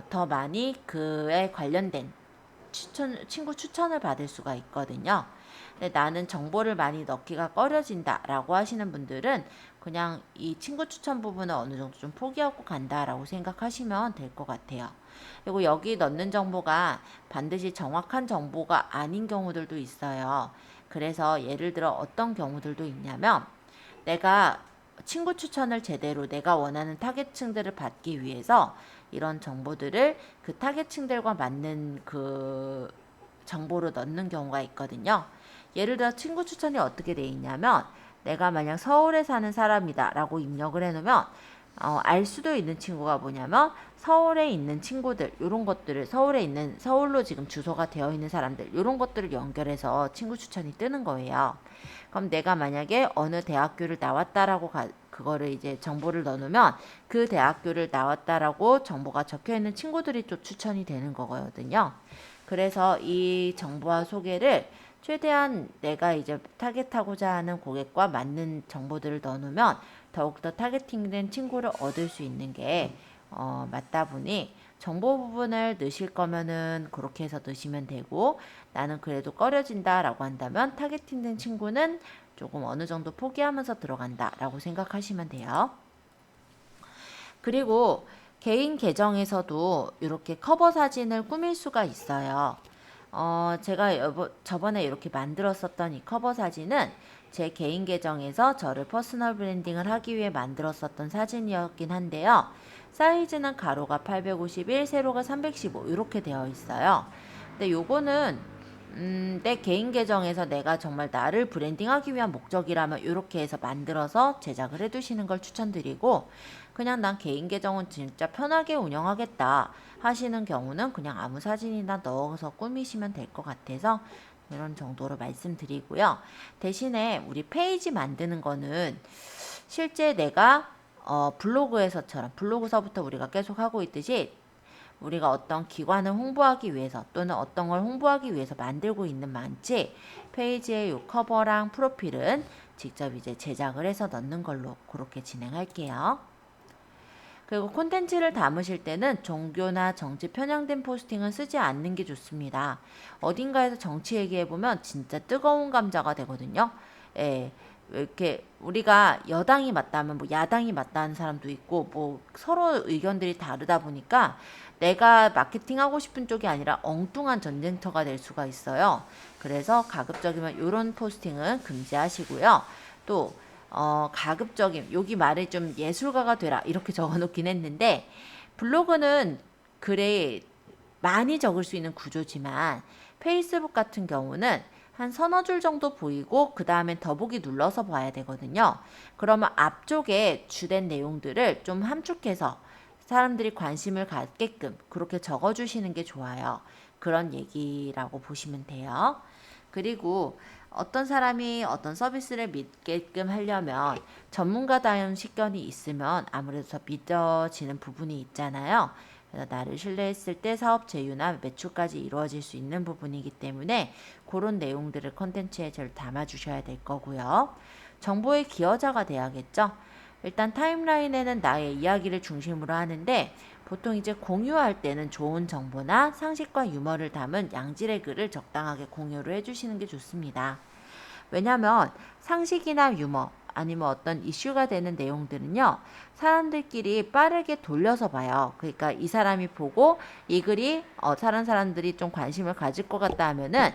더 많이 그에 관련된 친구 추천을 받을 수가 있거든요. 근데 나는 정보를 많이 넣기가 꺼려진다 라고 하시는 분들은 그냥 이 친구 추천 부분을 어느 정도 좀 포기하고 간다라고 생각하시면 될 것 같아요. 그리고 여기 넣는 정보가 반드시 정확한 정보가 아닌 경우들도 있어요. 그래서 예를 들어 어떤 경우들도 있냐면 내가 친구 추천을 제대로 내가 원하는 타겟층들을 받기 위해서 이런 정보들을 그 타겟층들과 맞는 그 정보로 넣는 경우가 있거든요. 예를 들어 친구 추천이 어떻게 돼 있냐면 내가 만약 서울에 사는 사람이다 라고 입력을 해놓으면 알 수도 있는 친구가 뭐냐면 서울에 있는 친구들 요런 것들을 서울로 지금 주소가 되어 있는 사람들 요런 것들을 연결해서 친구 추천이 뜨는 거예요. 그럼 내가 만약에 어느 대학교를 나왔다라고 그거를 이제 정보를 넣어놓으면 그 대학교를 나왔다라고 정보가 적혀 있는 친구들이 또 추천이 되는 거거든요. 그래서 이 정보와 소개를 최대한 내가 이제 타겟하고자 하는 고객과 맞는 정보들을 넣어놓으면 더욱더 타겟팅된 친구를 얻을 수 있는 게 맞다 보니 정보 부분을 넣으실 거면은 그렇게 해서 넣으시면 되고 나는 그래도 꺼려진다 라고 한다면 타겟팅된 친구는 조금 어느 정도 포기하면서 들어간다 라고 생각하시면 돼요. 그리고 개인 계정에서도 이렇게 커버 사진을 꾸밀 수가 있어요. 제가 저번에 이렇게 만들었었던 이 커버 사진은 제 개인 계정에서 저를 퍼스널 브랜딩을 하기 위해 만들었었던 사진이었긴 한데요. 사이즈는 가로가 851, 세로가 315 이렇게 되어 있어요. 근데 요거는 내 개인 계정에서 내가 정말 나를 브랜딩하기 위한 목적이라면 이렇게 해서 만들어서 제작을 해두시는 걸 추천드리고 그냥 난 개인 계정은 진짜 편하게 운영하겠다 하시는 경우는 그냥 아무 사진이나 넣어서 꾸미시면 될 것 같아서 이런 정도로 말씀드리고요. 대신에 우리 페이지 만드는 거는 실제 내가 블로그에서처럼 블로그서부터 우리가 계속 하고 있듯이 우리가 어떤 기관을 홍보하기 위해서 또는 어떤 걸 홍보하기 위해서 만들고 있는 많지 페이지의 요 커버랑 프로필은 직접 이제 제작을 해서 넣는 걸로 그렇게 진행할게요. 그리고 콘텐츠를 담으실 때는 종교나 정치 편향된 포스팅은 쓰지 않는 게 좋습니다. 어딘가에서 정치 얘기해보면 진짜 뜨거운 감자가 되거든요. 예. 이렇게 우리가 여당이 맞다면 뭐 야당이 맞다는 사람도 있고 뭐 서로 의견들이 다르다 보니까 내가 마케팅하고 싶은 쪽이 아니라 엉뚱한 전쟁터가 될 수가 있어요. 그래서 가급적이면 이런 포스팅은 금지하시고요. 또 가급적임 여기 말을 좀 예술가가 되라 이렇게 적어놓긴 했는데 블로그는 글에 많이 적을 수 있는 구조지만 페이스북 같은 경우는 한 서너 줄 정도 보이고 그 다음엔 더보기 눌러서 봐야 되거든요. 그러면 앞쪽에 주된 내용들을 좀 함축해서 사람들이 관심을 갖게끔 그렇게 적어주시는 게 좋아요. 그런 얘기라고 보시면 돼요. 그리고 어떤 사람이 어떤 서비스를 믿게끔 하려면 전문가다운 식견이 있으면 아무래도 더 믿어지는 부분이 있잖아요. 그래서 나를 신뢰했을 때 사업 제휴나 매출까지 이루어질 수 있는 부분이기 때문에 그런 내용들을 컨텐츠에 잘 담아주셔야 될 거고요. 정보의 기여자가 돼야겠죠. 일단 타임라인에는 나의 이야기를 중심으로 하는데 보통 이제 공유할 때는 좋은 정보나 상식과 유머를 담은 양질의 글을 적당하게 공유를 해주시는 게 좋습니다. 왜냐하면 상식이나 유머 아니면 어떤 이슈가 되는 내용들은요 사람들끼리 빠르게 돌려서 봐요. 그러니까 이 사람이 보고 이 글이 다른 사람들이 좀 관심을 가질 것 같다 하면은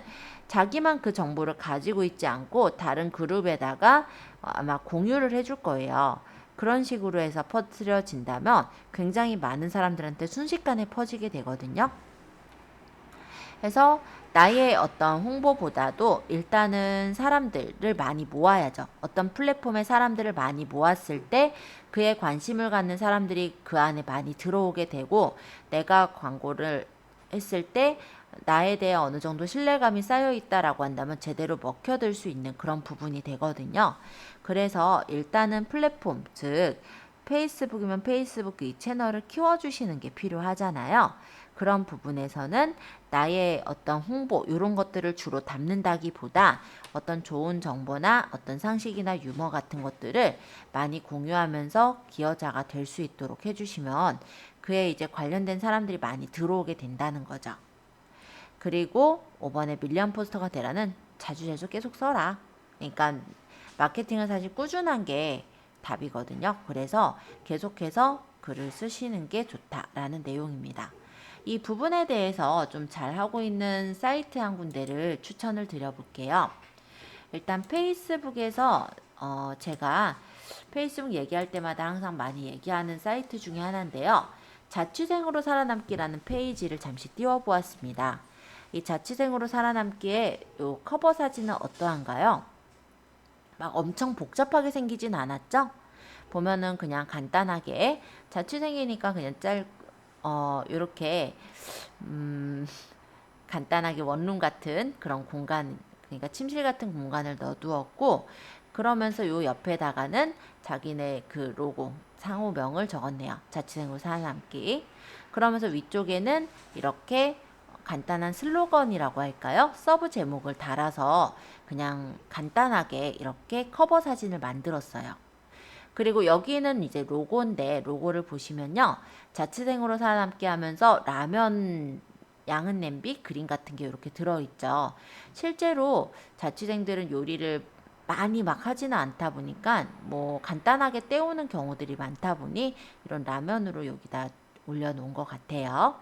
자기만 그 정보를 가지고 있지 않고 다른 그룹에다가 아마 공유를 해줄 거예요. 그런 식으로 해서 퍼뜨려진다면 굉장히 많은 사람들한테 순식간에 퍼지게 되거든요. 그래서 나의 어떤 홍보보다도 일단은 사람들을 많이 모아야죠. 어떤 플랫폼에 사람들을 많이 모았을 때 그에 관심을 갖는 사람들이 그 안에 많이 들어오게 되고 내가 광고를 했을 때 나에 대해 어느 정도 신뢰감이 쌓여 있다라고 한다면 제대로 먹혀들 수 있는 그런 부분이 되거든요. 그래서 일단은 플랫폼, 즉 페이스북이면 페이스북 이 채널을 키워주시는 게 필요하잖아요. 그런 부분에서는 나의 어떤 홍보 이런 것들을 주로 담는다기보다 어떤 좋은 정보나 어떤 상식이나 유머 같은 것들을 많이 공유하면서 기여자가 될 수 있도록 해주시면 그에 이제 관련된 사람들이 많이 들어오게 된다는 거죠. 그리고 5번에 밀리언 포스터가 되라는 자주자주 계속 써라. 그러니까 마케팅은 사실 꾸준한 게 답이거든요. 그래서 계속해서 글을 쓰시는 게 좋다라는 내용입니다. 이 부분에 대해서 좀 잘하고 있는 사이트 한 군데를 추천을 드려볼게요. 일단 페이스북에서 제가 페이스북 얘기할 때마다 항상 많이 얘기하는 사이트 중에 하나인데요. 자취생으로 살아남기라는 페이지를 잠시 띄워보았습니다. 이 자취생으로 살아남기의 요 커버 사진은 어떠한가요? 막 엄청 복잡하게 생기진 않았죠? 보면은 그냥 간단하게 자취생이니까 그냥 요렇게 간단하게 원룸 같은 그런 공간, 그러니까 침실 같은 공간을 넣어두었고, 그러면서 요 옆에다가는 자기네 그 로고 상호명을 적었네요. 자취생으로 살아남기. 그러면서 위쪽에는 이렇게 간단한 슬로건이라고 할까요? 서브 제목을 달아서 그냥 간단하게 이렇게 커버 사진을 만들었어요. 그리고 여기는 이제 로고인데, 로고를 보시면요, 자취생으로 살아남게 하면서 라면 양은 냄비 그림 같은 게 이렇게 들어있죠. 실제로 자취생들은 요리를 많이 막 하지는 않다 보니까 뭐 간단하게 때우는 경우들이 많다 보니 이런 라면으로 여기다 올려놓은 것 같아요.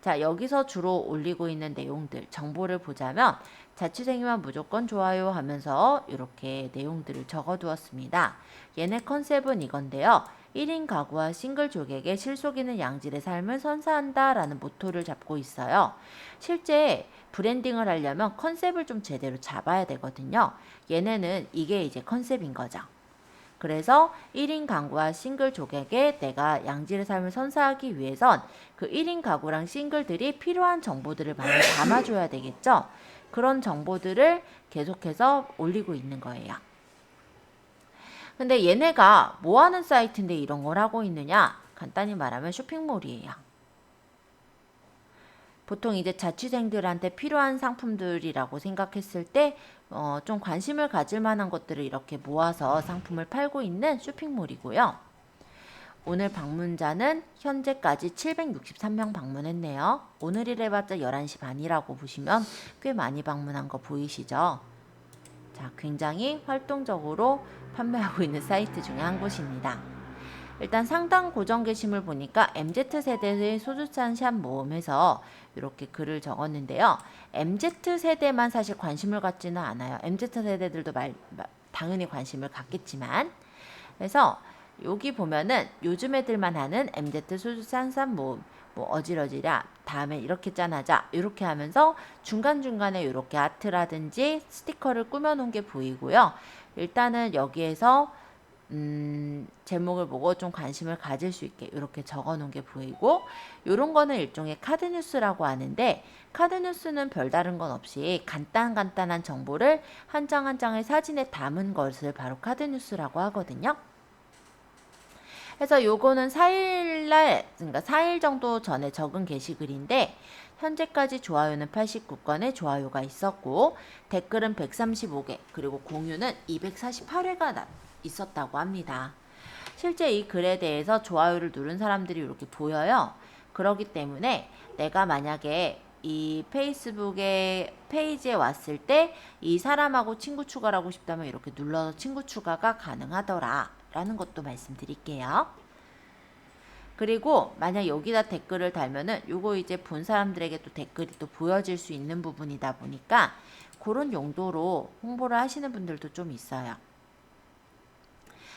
자, 여기서 주로 올리고 있는 내용들, 정보를 보자면 자취생이면 무조건 좋아요 하면서 이렇게 내용들을 적어두었습니다. 얘네 컨셉은 이건데요. 1인 가구와 싱글 조객의 실속 있는 양질의 삶을 선사한다 라는 모토를 잡고 있어요. 실제 브랜딩을 하려면 컨셉을 좀 제대로 잡아야 되거든요. 얘네는 이게 이제 컨셉인 거죠. 그래서 1인 가구와 싱글 조객에 내가 양질의 삶을 선사하기 위해선 그 1인 가구랑 싱글들이 필요한 정보들을 많이 담아줘야 되겠죠. 그런 정보들을 계속해서 올리고 있는 거예요. 근데 얘네가 뭐 하는 사이트인데 이런 걸 하고 있느냐? 간단히 말하면 쇼핑몰이에요. 보통 이제 자취생들한테 필요한 상품들이라고 생각했을 때 좀 관심을 가질 만한 것들을 이렇게 모아서 상품을 팔고 있는 쇼핑몰이고요. 오늘 방문자는 현재까지 763명 방문했네요. 오늘이라 해봤자 11시 반이라고 보시면 꽤 많이 방문한 거 보이시죠? 자, 굉장히 활동적으로 판매하고 있는 사이트 중에 한 곳입니다. 일단 상단 고정 게시물 보니까 MZ세대의 소주잔 샵 모음해서 이렇게 글을 적었는데요. MZ세대만 사실 관심을 갖지는 않아요. MZ세대들도 당연히 관심을 갖겠지만. 그래서 여기 보면은 요즘 애들만 하는 MZ 소주잔 샵 모음, 뭐 어질어지랴, 다음에 이렇게 짠하자, 이렇게 하면서 중간중간에 이렇게 아트라든지 스티커를 꾸며놓은 게 보이고요. 일단은 여기에서 제목을 보고 좀 관심을 가질 수 있게 이렇게 적어 놓은 게 보이고, 요런 거는 일종의 카드 뉴스라고 하는데, 카드 뉴스는 별다른 건 없이 간단한 정보를 한 장 한 장의 사진에 담은 것을 바로 카드 뉴스라고 하거든요. 그래서 요거는 4일날, 그러니까 4일 정도 전에 적은 게시글인데, 현재까지 좋아요는 89건의 좋아요가 있었고, 댓글은 135개, 그리고 공유는 248회가 있었다고 합니다. 실제 이 글에 대해서 좋아요를 누른 사람들이 이렇게 보여요. 그렇기 때문에 내가 만약에 이 페이스북의 페이지에 왔을 때 이 사람하고 친구 추가를 하고 싶다면 이렇게 눌러서 친구 추가가 가능하더라 라는 것도 말씀드릴게요. 그리고 만약 여기다 댓글을 달면은 요거 이제 본 사람들에게 또 댓글이 또 보여질 수 있는 부분이다 보니까 그런 용도로 홍보를 하시는 분들도 좀 있어요.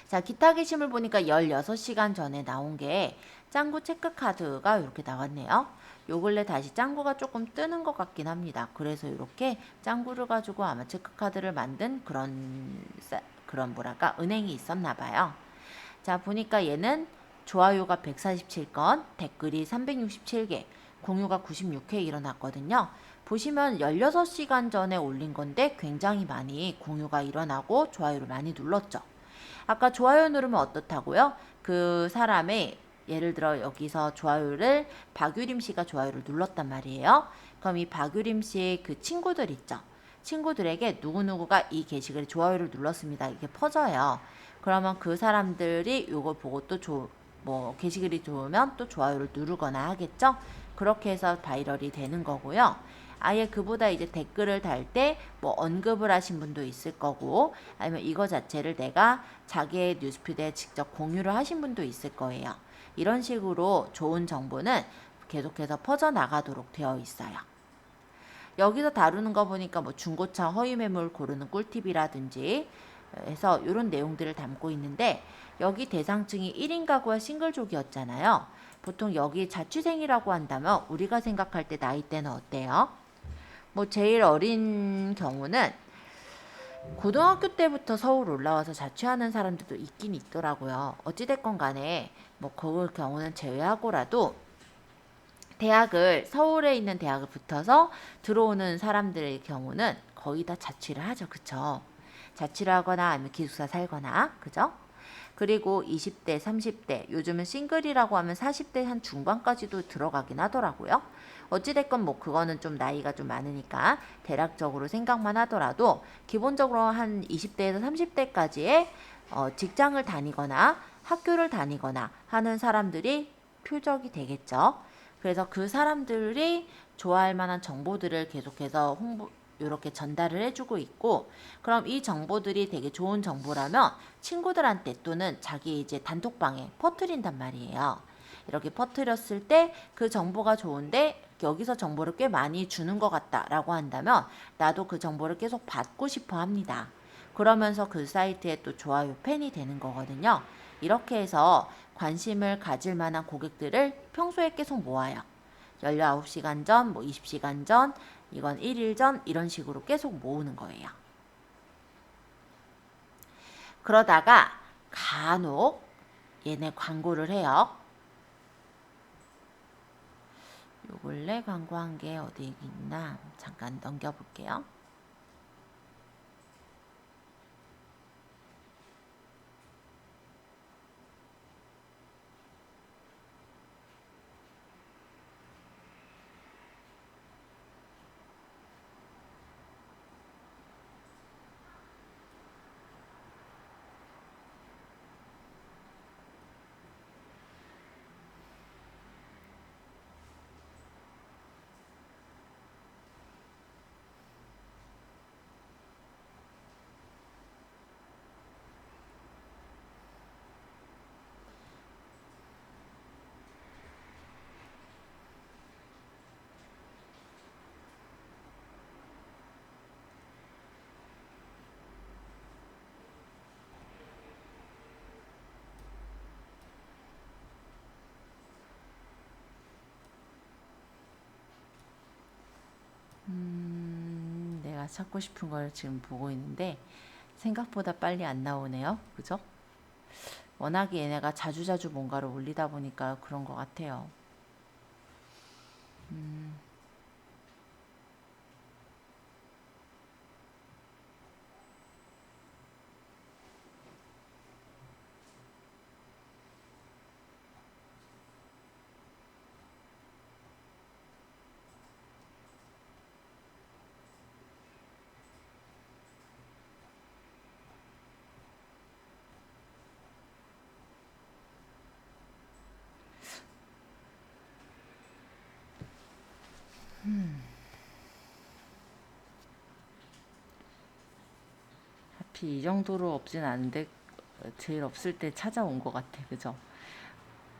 자, 기타 게시물 보니까 16시간 전에 나온 게 짱구 체크카드가 이렇게 나왔네요. 요 근래 다시 짱구가 조금 뜨는 것 같긴 합니다. 그래서 이렇게 짱구를 가지고 아마 체크카드를 만든 그런 뭐랄까 은행이 있었나 봐요. 자, 보니까 얘는 좋아요가 147건, 댓글이 367개, 공유가 96회 일어났거든요. 보시면 16시간 전에 올린 건데 굉장히 많이 공유가 일어나고 좋아요를 많이 눌렀죠. 아까 좋아요 누르면 어떻다고요? 그 사람의 예를 들어 여기서 좋아요를 박유림 씨가 좋아요를 눌렀단 말이에요. 그럼 이 박유림 씨의 그 친구들 있죠. 친구들에게 누구누구가 이 게시글에 좋아요를 눌렀습니다. 이게 퍼져요. 그러면 그 사람들이 이걸 보고 또 게시글이 좋으면 또 좋아요를 누르거나 하겠죠. 그렇게 해서 바이럴이 되는 거고요. 아예 그보다 이제 댓글을 달 때 뭐 언급을 하신 분도 있을 거고, 아니면 이거 자체를 내가 자기의 뉴스피드에 직접 공유를 하신 분도 있을 거예요. 이런 식으로 좋은 정보는 계속해서 퍼져나가도록 되어 있어요. 여기서 다루는 거 보니까 뭐 중고차 허위 매물 고르는 꿀팁이라든지 해서 이런 내용들을 담고 있는데, 여기 대상층이 1인 가구와 싱글족이었잖아요. 보통 여기 자취생이라고 한다면 우리가 생각할 때 나이대는 어때요? 뭐 제일 어린 경우는 고등학교 때부터 서울 올라와서 자취하는 사람들도 있긴 있더라고요. 어찌됐건 간에 뭐 그 경우는 제외하고라도 대학을, 서울에 있는 대학을 붙어서 들어오는 사람들의 경우는 거의 다 자취를 하죠. 그쵸? 자취를 하거나 아니면 기숙사 살거나, 그죠? 그리고 20대, 30대, 요즘은 싱글이라고 하면 40대 한 중반까지도 들어가긴 하더라고요. 어찌됐건 뭐 그거는 좀 나이가 좀 많으니까 대략적으로 생각만 하더라도 기본적으로 한 20대에서 30대까지의 직장을 다니거나 학교를 다니거나 하는 사람들이 표적이 되겠죠. 그래서 그 사람들이 좋아할 만한 정보들을 계속해서 이렇게 전달을 해주고 있고, 그럼 이 정보들이 되게 좋은 정보라면 친구들한테 또는 자기 이제 단톡방에 퍼뜨린단 말이에요. 이렇게 퍼뜨렸을 때 그 정보가 좋은데 여기서 정보를 꽤 많이 주는 것 같다라고 한다면 나도 그 정보를 계속 받고 싶어 합니다. 그러면서 그 사이트에 또 좋아요 팬이 되는 거거든요. 이렇게 해서 관심을 가질 만한 고객들을 평소에 계속 모아요. 19시간 전, 뭐 20시간 전, 이건 1일 전, 이런 식으로 계속 모으는 거예요. 그러다가 간혹 얘네 광고를 해요. 요 근래 광고한 게 어디 있나 잠깐 넘겨볼게요. 내가 찾고 싶은 걸 지금 보고 있는데 생각보다 빨리 안 나오네요. 그죠? 워낙에 얘네가 자주자주 뭔가를 올리다 보니까 그런 것 같아요. 하필 이 정도로 없진 않은데 제일 없을 때 찾아온 것 같아. 그죠?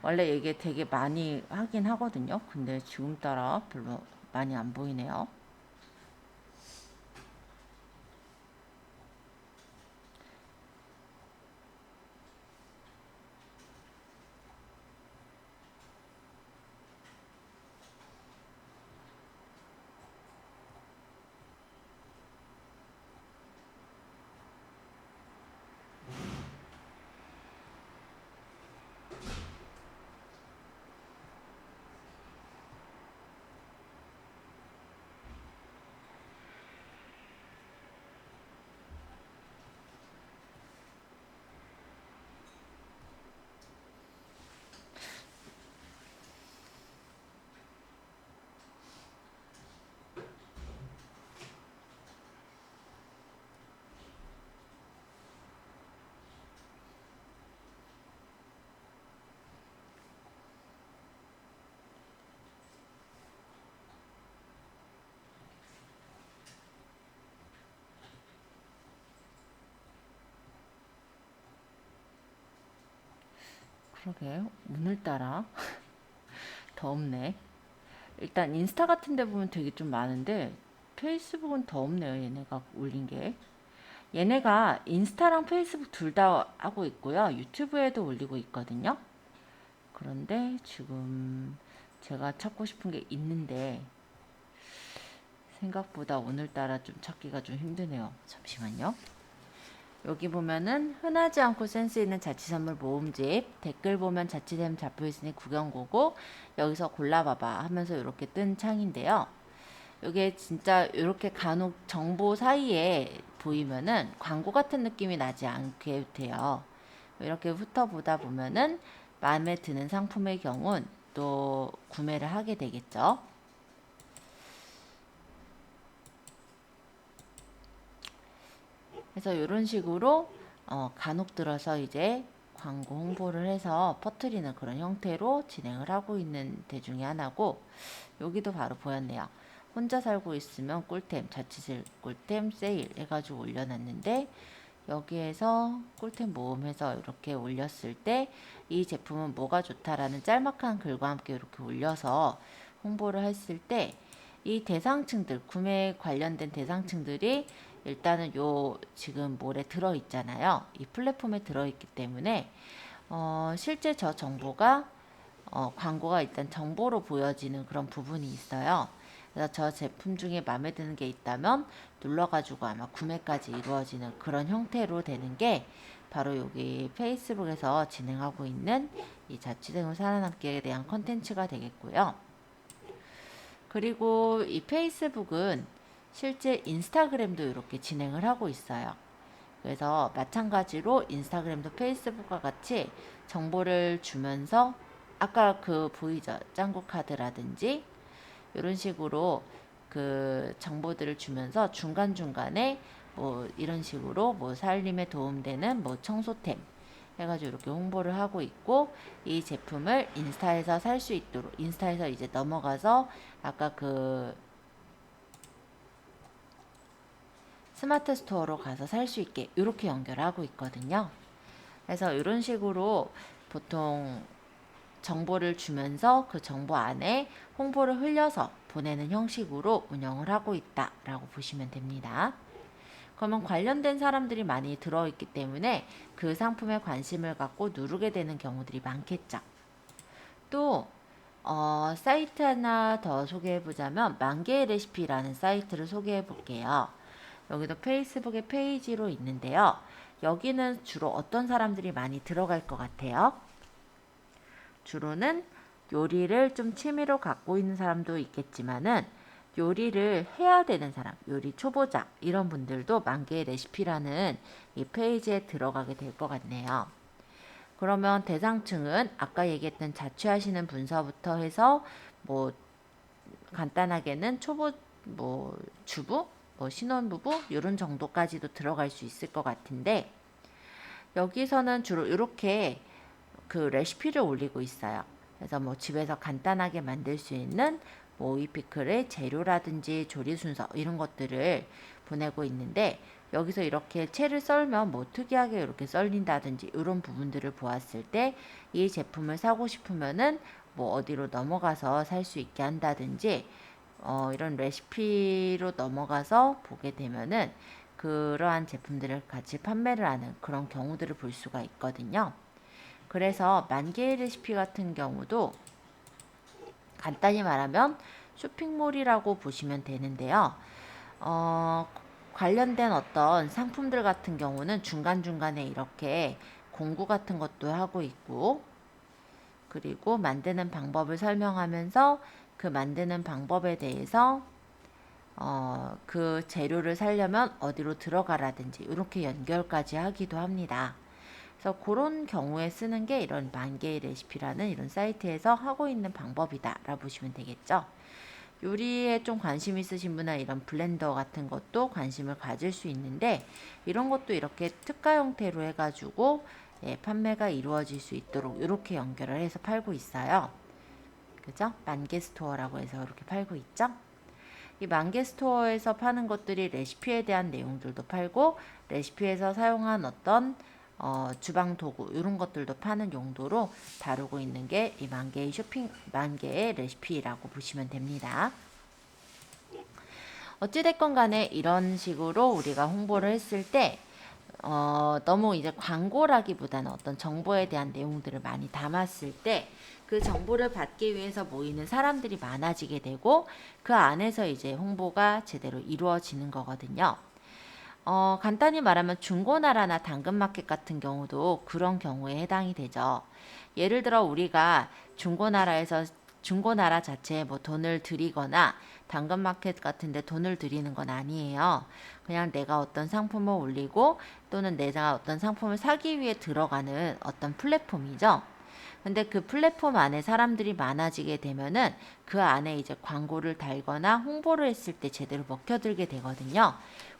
원래 이게 되게 많이 하긴 하거든요. 근데 지금 따라 별로 많이 안 보이네요. 그러게 오늘따라 더 없네. 일단 인스타 같은 데 보면 되게 좀 많은데 페이스북은 더 없네요. 얘네가 올린 게. 얘네가 인스타랑 페이스북 둘 다 하고 있고요. 유튜브에도 올리고 있거든요. 그런데 지금 제가 찾고 싶은 게 있는데 생각보다 오늘따라 좀 찾기가 좀 힘드네요. 잠시만요. 여기 보면은 흔하지 않고 센스 있는 자취선물 모음집, 댓글 보면 자취템 잡혀있으니 구경고고, 여기서 골라봐봐 하면서 이렇게 뜬 창인데요. 이게 진짜 이렇게 간혹 정보 사이에 보이면은 광고 같은 느낌이 나지 않게 돼요. 이렇게 훑어보다 보면은 마음에 드는 상품의 경우는 또 구매를 하게 되겠죠. 그래서 이런 식으로 간혹 들어서 이제 광고 홍보를 해서 퍼뜨리는 그런 형태로 진행을 하고 있는 데 중에 하나고, 여기도 바로 보였네요. 혼자 살고 있으면 꿀템, 자취실 꿀템 세일 해가지고 올려놨는데, 여기에서 꿀템 모음해서 이렇게 올렸을 때 이 제품은 뭐가 좋다라는 짤막한 글과 함께 이렇게 올려서 홍보를 했을 때 이 대상층들, 구매 관련된 대상층들이 일단은 요 지금 몰에 들어 있잖아요. 이 플랫폼에 들어 있기 때문에 실제 저 정보가 광고가 일단 정보로 보여지는 그런 부분이 있어요. 그래서 저 제품 중에 마음에 드는 게 있다면 눌러가지고 아마 구매까지 이루어지는 그런 형태로 되는 게 바로 여기 페이스북에서 진행하고 있는 이 자취생으로 살아남기에 대한 컨텐츠가 되겠고요. 그리고 이 페이스북은 실제 인스타그램도 이렇게 진행을 하고 있어요. 그래서 마찬가지로 인스타그램도 페이스북과 같이 정보를 주면서 아까 그 보이죠? 짱구 카드라든지 이런 식으로 그 정보들을 주면서 중간중간에 뭐 이런 식으로 뭐 살림에 도움되는 뭐 청소템 해가지고 이렇게 홍보를 하고 있고, 이 제품을 인스타에서 살 수 있도록 인스타에서 이제 넘어가서 아까 그 스마트 스토어로 가서 살 수 있게 이렇게 연결하고 있거든요. 그래서 이런 식으로 보통 정보를 주면서 그 정보 안에 홍보를 흘려서 보내는 형식으로 운영을 하고 있다라고 보시면 됩니다. 그러면 관련된 사람들이 많이 들어있기 때문에 그 상품에 관심을 갖고 누르게 되는 경우들이 많겠죠. 또 사이트 하나 더 소개해보자면 만개의 레시피라는 사이트를 소개해볼게요. 여기도 페이스북의 페이지로 있는데요. 여기는 주로 어떤 사람들이 많이 들어갈 것 같아요? 주로는 요리를 좀 취미로 갖고 있는 사람도 있겠지만은 요리를 해야 되는 사람, 요리 초보자 이런 분들도 만개의 레시피라는 이 페이지에 들어가게 될 것 같네요. 그러면 대상층은 아까 얘기했던 자취하시는 분서부터 해서 뭐 간단하게는 초보 뭐 주부, 뭐 신혼부부 이런 정도까지도 들어갈 수 있을 것 같은데, 여기서는 주로 이렇게 그 레시피를 올리고 있어요. 그래서 뭐 집에서 간단하게 만들 수 있는 뭐 오이 피클의 재료라든지 조리 순서 이런 것들을 보내고 있는데, 여기서 이렇게 채를 썰면 뭐 특이하게 이렇게 썰린다든지 이런 부분들을 보았을 때 이 제품을 사고 싶으면은 뭐 어디로 넘어가서 살 수 있게 한다든지 이런 레시피로 넘어가서 보게 되면은 그러한 제품들을 같이 판매를 하는 그런 경우들을 볼 수가 있거든요. 그래서 만개의 레시피 같은 경우도 간단히 말하면 쇼핑몰이라고 보시면 되는데요. 관련된 어떤 상품들 같은 경우는 중간중간에 이렇게 공구 같은 것도 하고 있고, 그리고 만드는 방법을 설명하면서 그 만드는 방법에 대해서 그 재료를 사려면 어디로 들어가라든지 이렇게 연결까지 하기도 합니다. 그래서 그런 경우에 쓰는 게 이런 만개의 레시피라는 이런 사이트에서 하고 있는 방법이다 라고 보시면 되겠죠. 요리에 좀 관심 있으신 분은 이런 블렌더 같은 것도 관심을 가질 수 있는데, 이런 것도 이렇게 특가 형태로 해가지고 판매가 이루어질 수 있도록 이렇게 연결을 해서 팔고 있어요. 그죠? 만개 스토어라고 해서 이렇게 팔고 있죠. 이 만개 스토어에서 파는 것들이 레시피에 대한 내용들도 팔고, 레시피에서 사용한 어떤 주방 도구 이런 것들도 파는 용도로 다루고 있는 게 이 만개의 레시피라고 보시면 됩니다. 어찌됐건 간에 이런 식으로 우리가 홍보를 했을 때 너무 이제 광고라기보다는 어떤 정보에 대한 내용들을 많이 담았을 때 그 정보를 받기 위해서 모이는 사람들이 많아지게 되고 그 안에서 이제 홍보가 제대로 이루어지는 거거든요. 간단히 말하면 중고나라나 당근마켓 같은 경우도 그런 경우에 해당이 되죠. 예를 들어 우리가 중고나라 자체에 뭐 돈을 들이거나 당근마켓 같은데 돈을 들이는 건 아니에요. 그냥 내가 어떤 상품을 올리고 또는 내가 어떤 상품을 사기 위해 들어가는 어떤 플랫폼이죠. 근데 그 플랫폼 안에 사람들이 많아지게 되면은 그 안에 이제 광고를 달거나 홍보를 했을 때 제대로 먹혀들게 되거든요.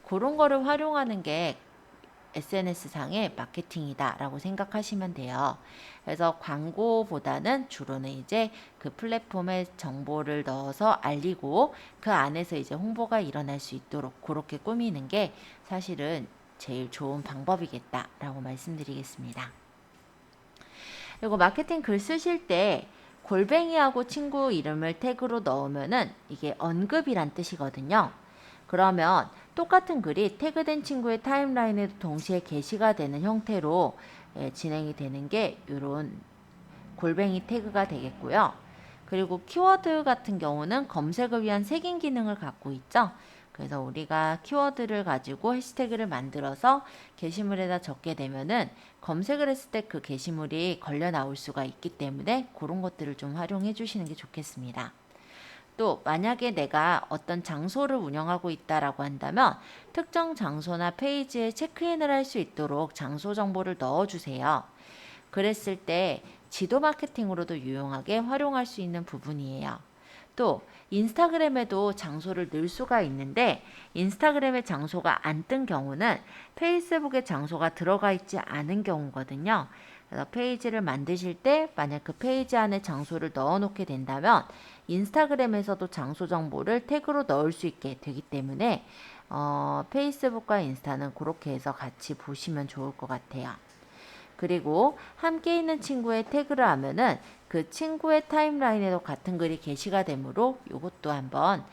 그런 거를 활용하는 게 SNS상의 마케팅이다라고 생각하시면 돼요. 그래서 광고보다는 주로는 이제 그 플랫폼에 정보를 넣어서 알리고 그 안에서 이제 홍보가 일어날 수 있도록 그렇게 꾸미는 게 사실은 제일 좋은 방법이겠다라고 말씀드리겠습니다. 그리고 마케팅 글 쓰실 때 골뱅이하고 친구 이름을 태그로 넣으면은 이게 언급이란 뜻이거든요. 그러면 똑같은 글이 태그된 친구의 타임라인에도 동시에 게시가 되는 형태로 진행이 되는 게 이런 골뱅이 태그가 되겠고요. 그리고 키워드 같은 경우는 검색을 위한 색인 기능을 갖고 있죠. 그래서 우리가 키워드를 가지고 해시태그를 만들어서 게시물에다 적게 되면은 검색을 했을 때 그 게시물이 걸려 나올 수가 있기 때문에 그런 것들을 좀 활용해 주시는 게 좋겠습니다. 또 만약에 내가 어떤 장소를 운영하고 있다라고 한다면 특정 장소나 페이지에 체크인을 할 수 있도록 장소 정보를 넣어주세요. 그랬을 때 지도 마케팅으로도 유용하게 활용할 수 있는 부분이에요. 또 인스타그램에도 장소를 넣을 수가 있는데 인스타그램에 장소가 안 뜬 경우는 페이스북에 장소가 들어가 있지 않은 경우거든요. 그래서 페이지를 만드실 때 만약 그 페이지 안에 장소를 넣어 놓게 된다면 인스타그램에서도 장소 정보를 태그로 넣을 수 있게 되기 때문에 페이스북과 인스타는 그렇게 해서 같이 보시면 좋을 것 같아요. 그리고 함께 있는 친구의 태그를 하면은 그 친구의 타임라인에도 같은 글이 게시가 되므로 이것도 한번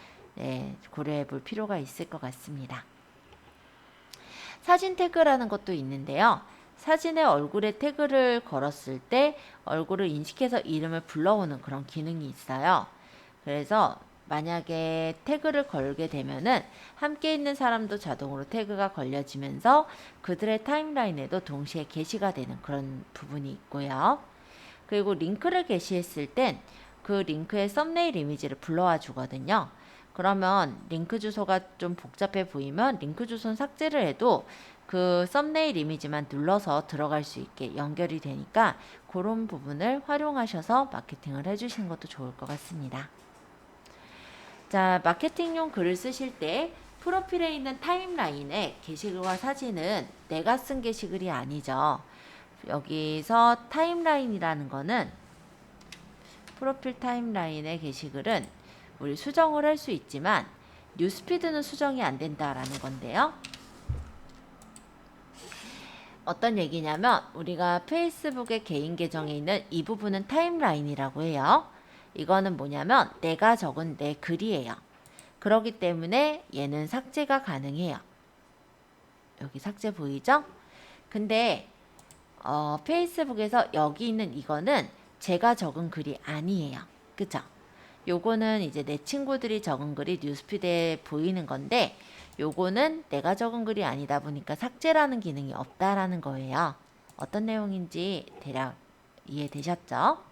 고려해 볼 필요가 있을 것 같습니다. 사진 태그라는 것도 있는데요. 사진에 얼굴에 태그를 걸었을 때 얼굴을 인식해서 이름을 불러오는 그런 기능이 있어요. 그래서 만약에 태그를 걸게 되면은 함께 있는 사람도 자동으로 태그가 걸려지면서 그들의 타임라인에도 동시에 게시가 되는 그런 부분이 있고요. 그리고 링크를 게시했을 땐 그 링크의 썸네일 이미지를 불러와 주거든요. 그러면 링크 주소가 좀 복잡해 보이면 링크 주소는 삭제를 해도 그 썸네일 이미지만 눌러서 들어갈 수 있게 연결이 되니까 그런 부분을 활용하셔서 마케팅을 해주시는 것도 좋을 것 같습니다. 자, 마케팅용 글을 쓰실 때 프로필에 있는 타임라인에 게시글과 사진은 내가 쓴 게시글이 아니죠. 여기서 타임라인이라는 거는 프로필 타임라인의 게시글은 우리 수정을 할 수 있지만 뉴스피드는 수정이 안 된다라는 건데요. 어떤 얘기냐면 우리가 페이스북의 개인 계정에 있는 이 부분은 타임라인이라고 해요. 이거는 뭐냐면 내가 적은 내 글이에요. 그렇기 때문에 얘는 삭제가 가능해요. 여기 삭제 보이죠? 근데 페이스북에서 여기 있는 이거는 제가 적은 글이 아니에요. 그쵸? 요거는 이제 내 친구들이 적은 글이 뉴스피드에 보이는 건데 요거는 내가 적은 글이 아니다 보니까 삭제라는 기능이 없다라는 거예요. 어떤 내용인지 대략 이해되셨죠?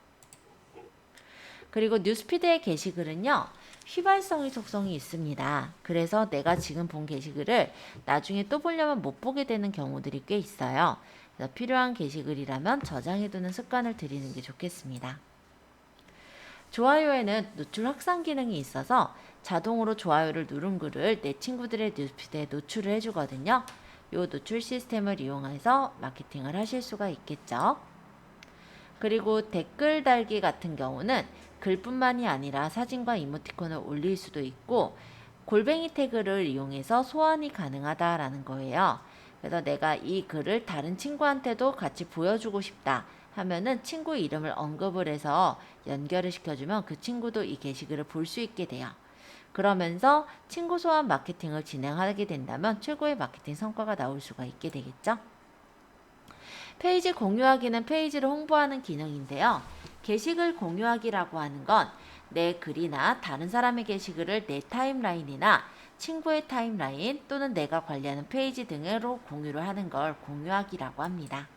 그리고 뉴스피드의 게시글은요. 휘발성의 속성이 있습니다. 그래서 내가 지금 본 게시글을 나중에 또 보려면 못 보게 되는 경우들이 꽤 있어요. 그래서 필요한 게시글이라면 저장해두는 습관을 들이는 게 좋겠습니다. 좋아요에는 노출 확산 기능이 있어서 자동으로 좋아요를 누른 글을 내 친구들의 뉴스피드에 노출을 해주거든요. 이 노출 시스템을 이용해서 마케팅을 하실 수가 있겠죠. 그리고 댓글 달기 같은 경우는 글뿐만이 아니라 사진과 이모티콘을 올릴 수도 있고 골뱅이 태그를 이용해서 소환이 가능하다라는 거예요. 그래서 내가 이 글을 다른 친구한테도 같이 보여주고 싶다 하면은 친구 이름을 언급을 해서 연결을 시켜주면 그 친구도 이 게시글을 볼 수 있게 돼요. 그러면서 친구 소환 마케팅을 진행하게 된다면 최고의 마케팅 성과가 나올 수가 있게 되겠죠. 페이지 공유하기는 페이지를 홍보하는 기능인데요. 게시글 공유하기라고 하는 건 내 글이나 다른 사람의 게시글을 내 타임라인이나 친구의 타임라인 또는 내가 관리하는 페이지 등으로 공유를 하는 걸 공유하기라고 합니다.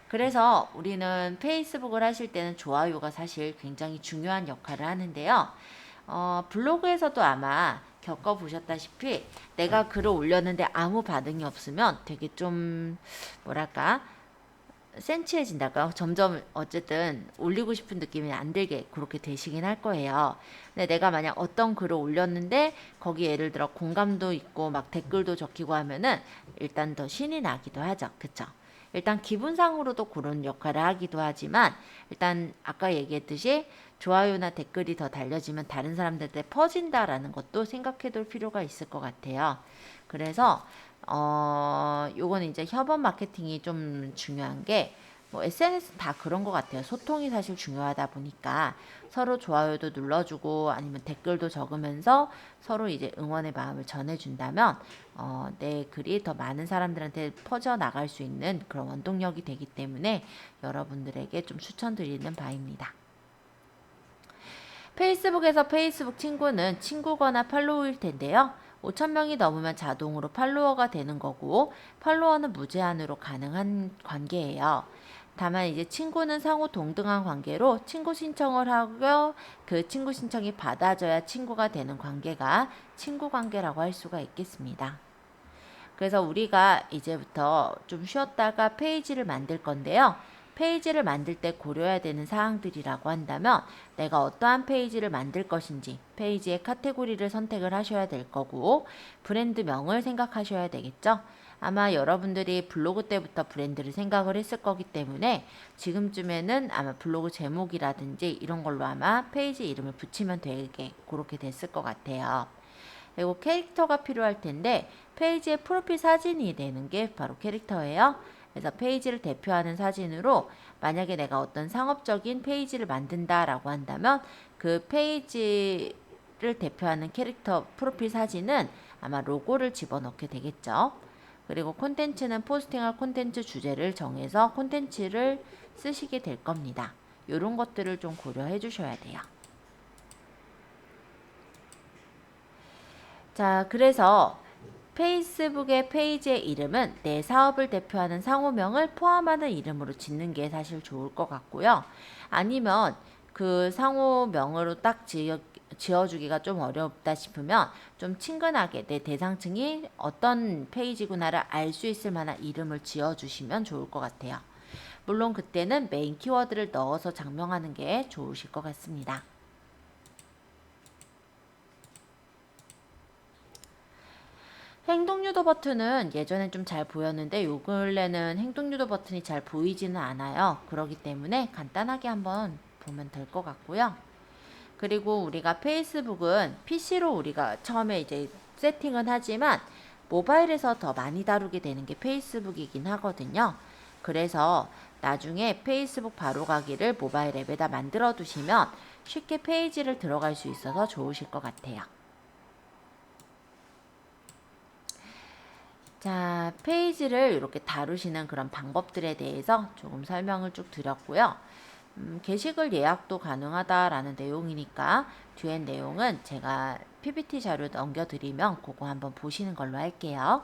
그래서 우리는 페이스북을 하실 때는 좋아요가 사실 굉장히 중요한 역할을 하는데요. 블로그에서도 아마 겪어보셨다시피 내가 글을 올렸는데 아무 반응이 없으면 되게 좀 뭐랄까 센치해진달까요? 점점 어쨌든 올리고 싶은 느낌이 안 들게 그렇게 되시긴 할 거예요. 근데 내가 만약 어떤 글을 올렸는데 거기 예를 들어 공감도 있고 막 댓글도 적히고 하면은 일단 더 신이 나기도 하죠. 그쵸? 일단 기분상으로도 그런 역할을 하기도 하지만 일단 아까 얘기했듯이 좋아요나 댓글이 더 달려지면 다른 사람들한테 퍼진다라는 것도 생각해 둘 필요가 있을 것 같아요. 그래서 요거는 이제 협업 마케팅이 좀 중요한 게 뭐 SNS는 다 그런 것 같아요. 소통이 사실 중요하다 보니까 서로 좋아요도 눌러주고 아니면 댓글도 적으면서 서로 이제 응원의 마음을 전해준다면 내 글이 더 많은 사람들한테 퍼져 나갈 수 있는 그런 원동력이 되기 때문에 여러분들에게 좀 추천드리는 바입니다. 페이스북에서 페이스북 친구는 친구거나 팔로우일 텐데요. 5,000명이 넘으면 자동으로 팔로워가 되는 거고 팔로워는 무제한으로 가능한 관계예요. 다만 이제 친구는 상호 동등한 관계로 친구 신청을 하고 그 친구 신청이 받아져야 친구가 되는 관계가 친구 관계라고 할 수가 있겠습니다. 그래서 우리가 이제부터 좀 쉬었다가 페이지를 만들 건데요. 페이지를 만들 때 고려해야 되는 사항들이라고 한다면 내가 어떠한 페이지를 만들 것인지 페이지의 카테고리를 선택을 하셔야 될 거고 브랜드명을 생각하셔야 되겠죠. 아마 여러분들이 블로그 때부터 브랜드를 생각을 했을 거기 때문에 지금쯤에는 아마 블로그 제목이라든지 이런 걸로 아마 페이지 이름을 붙이면 되게 그렇게 됐을 것 같아요. 그리고 캐릭터가 필요할 텐데 페이지의 프로필 사진이 되는 게 바로 캐릭터예요. 그래서 페이지를 대표하는 사진으로 만약에 내가 어떤 상업적인 페이지를 만든다라고 한다면 그 페이지를 대표하는 캐릭터 프로필 사진은 아마 로고를 집어넣게 되겠죠. 그리고 콘텐츠는 포스팅할 콘텐츠 주제를 정해서 콘텐츠를 쓰시게 될 겁니다. 이런 것들을 좀 고려해 주셔야 돼요. 자, 그래서 페이스북의 페이지의 이름은 내 사업을 대표하는 상호명을 포함하는 이름으로 짓는 게 사실 좋을 것 같고요. 아니면 그 상호명으로 딱 지어주기가 좀 어렵다 싶으면 좀 친근하게 내 대상층이 어떤 페이지구나를 알 수 있을 만한 이름을 지어주시면 좋을 것 같아요. 물론 그때는 메인 키워드를 넣어서 장명하는 게 좋으실 것 같습니다. 행동유도 버튼은 예전엔 좀 잘 보였는데 요 근래는 행동유도 버튼이 잘 보이지는 않아요. 그렇기 때문에 간단하게 한번 보면 될 것 같고요. 그리고 우리가 페이스북은 PC로 우리가 처음에 이제 세팅은 하지만 모바일에서 더 많이 다루게 되는 게 페이스북이긴 하거든요. 그래서 나중에 페이스북 바로가기를 모바일 앱에다 만들어 두시면 쉽게 페이지를 들어갈 수 있어서 좋으실 것 같아요. 자, 페이지를 이렇게 다루시는 그런 방법들에 대해서 조금 설명을 쭉 드렸고요. 게시글 예약도 가능하다라는 내용이니까 뒤엔 내용은 제가 PPT 자료 넘겨드리면 그거 한번 보시는 걸로 할게요.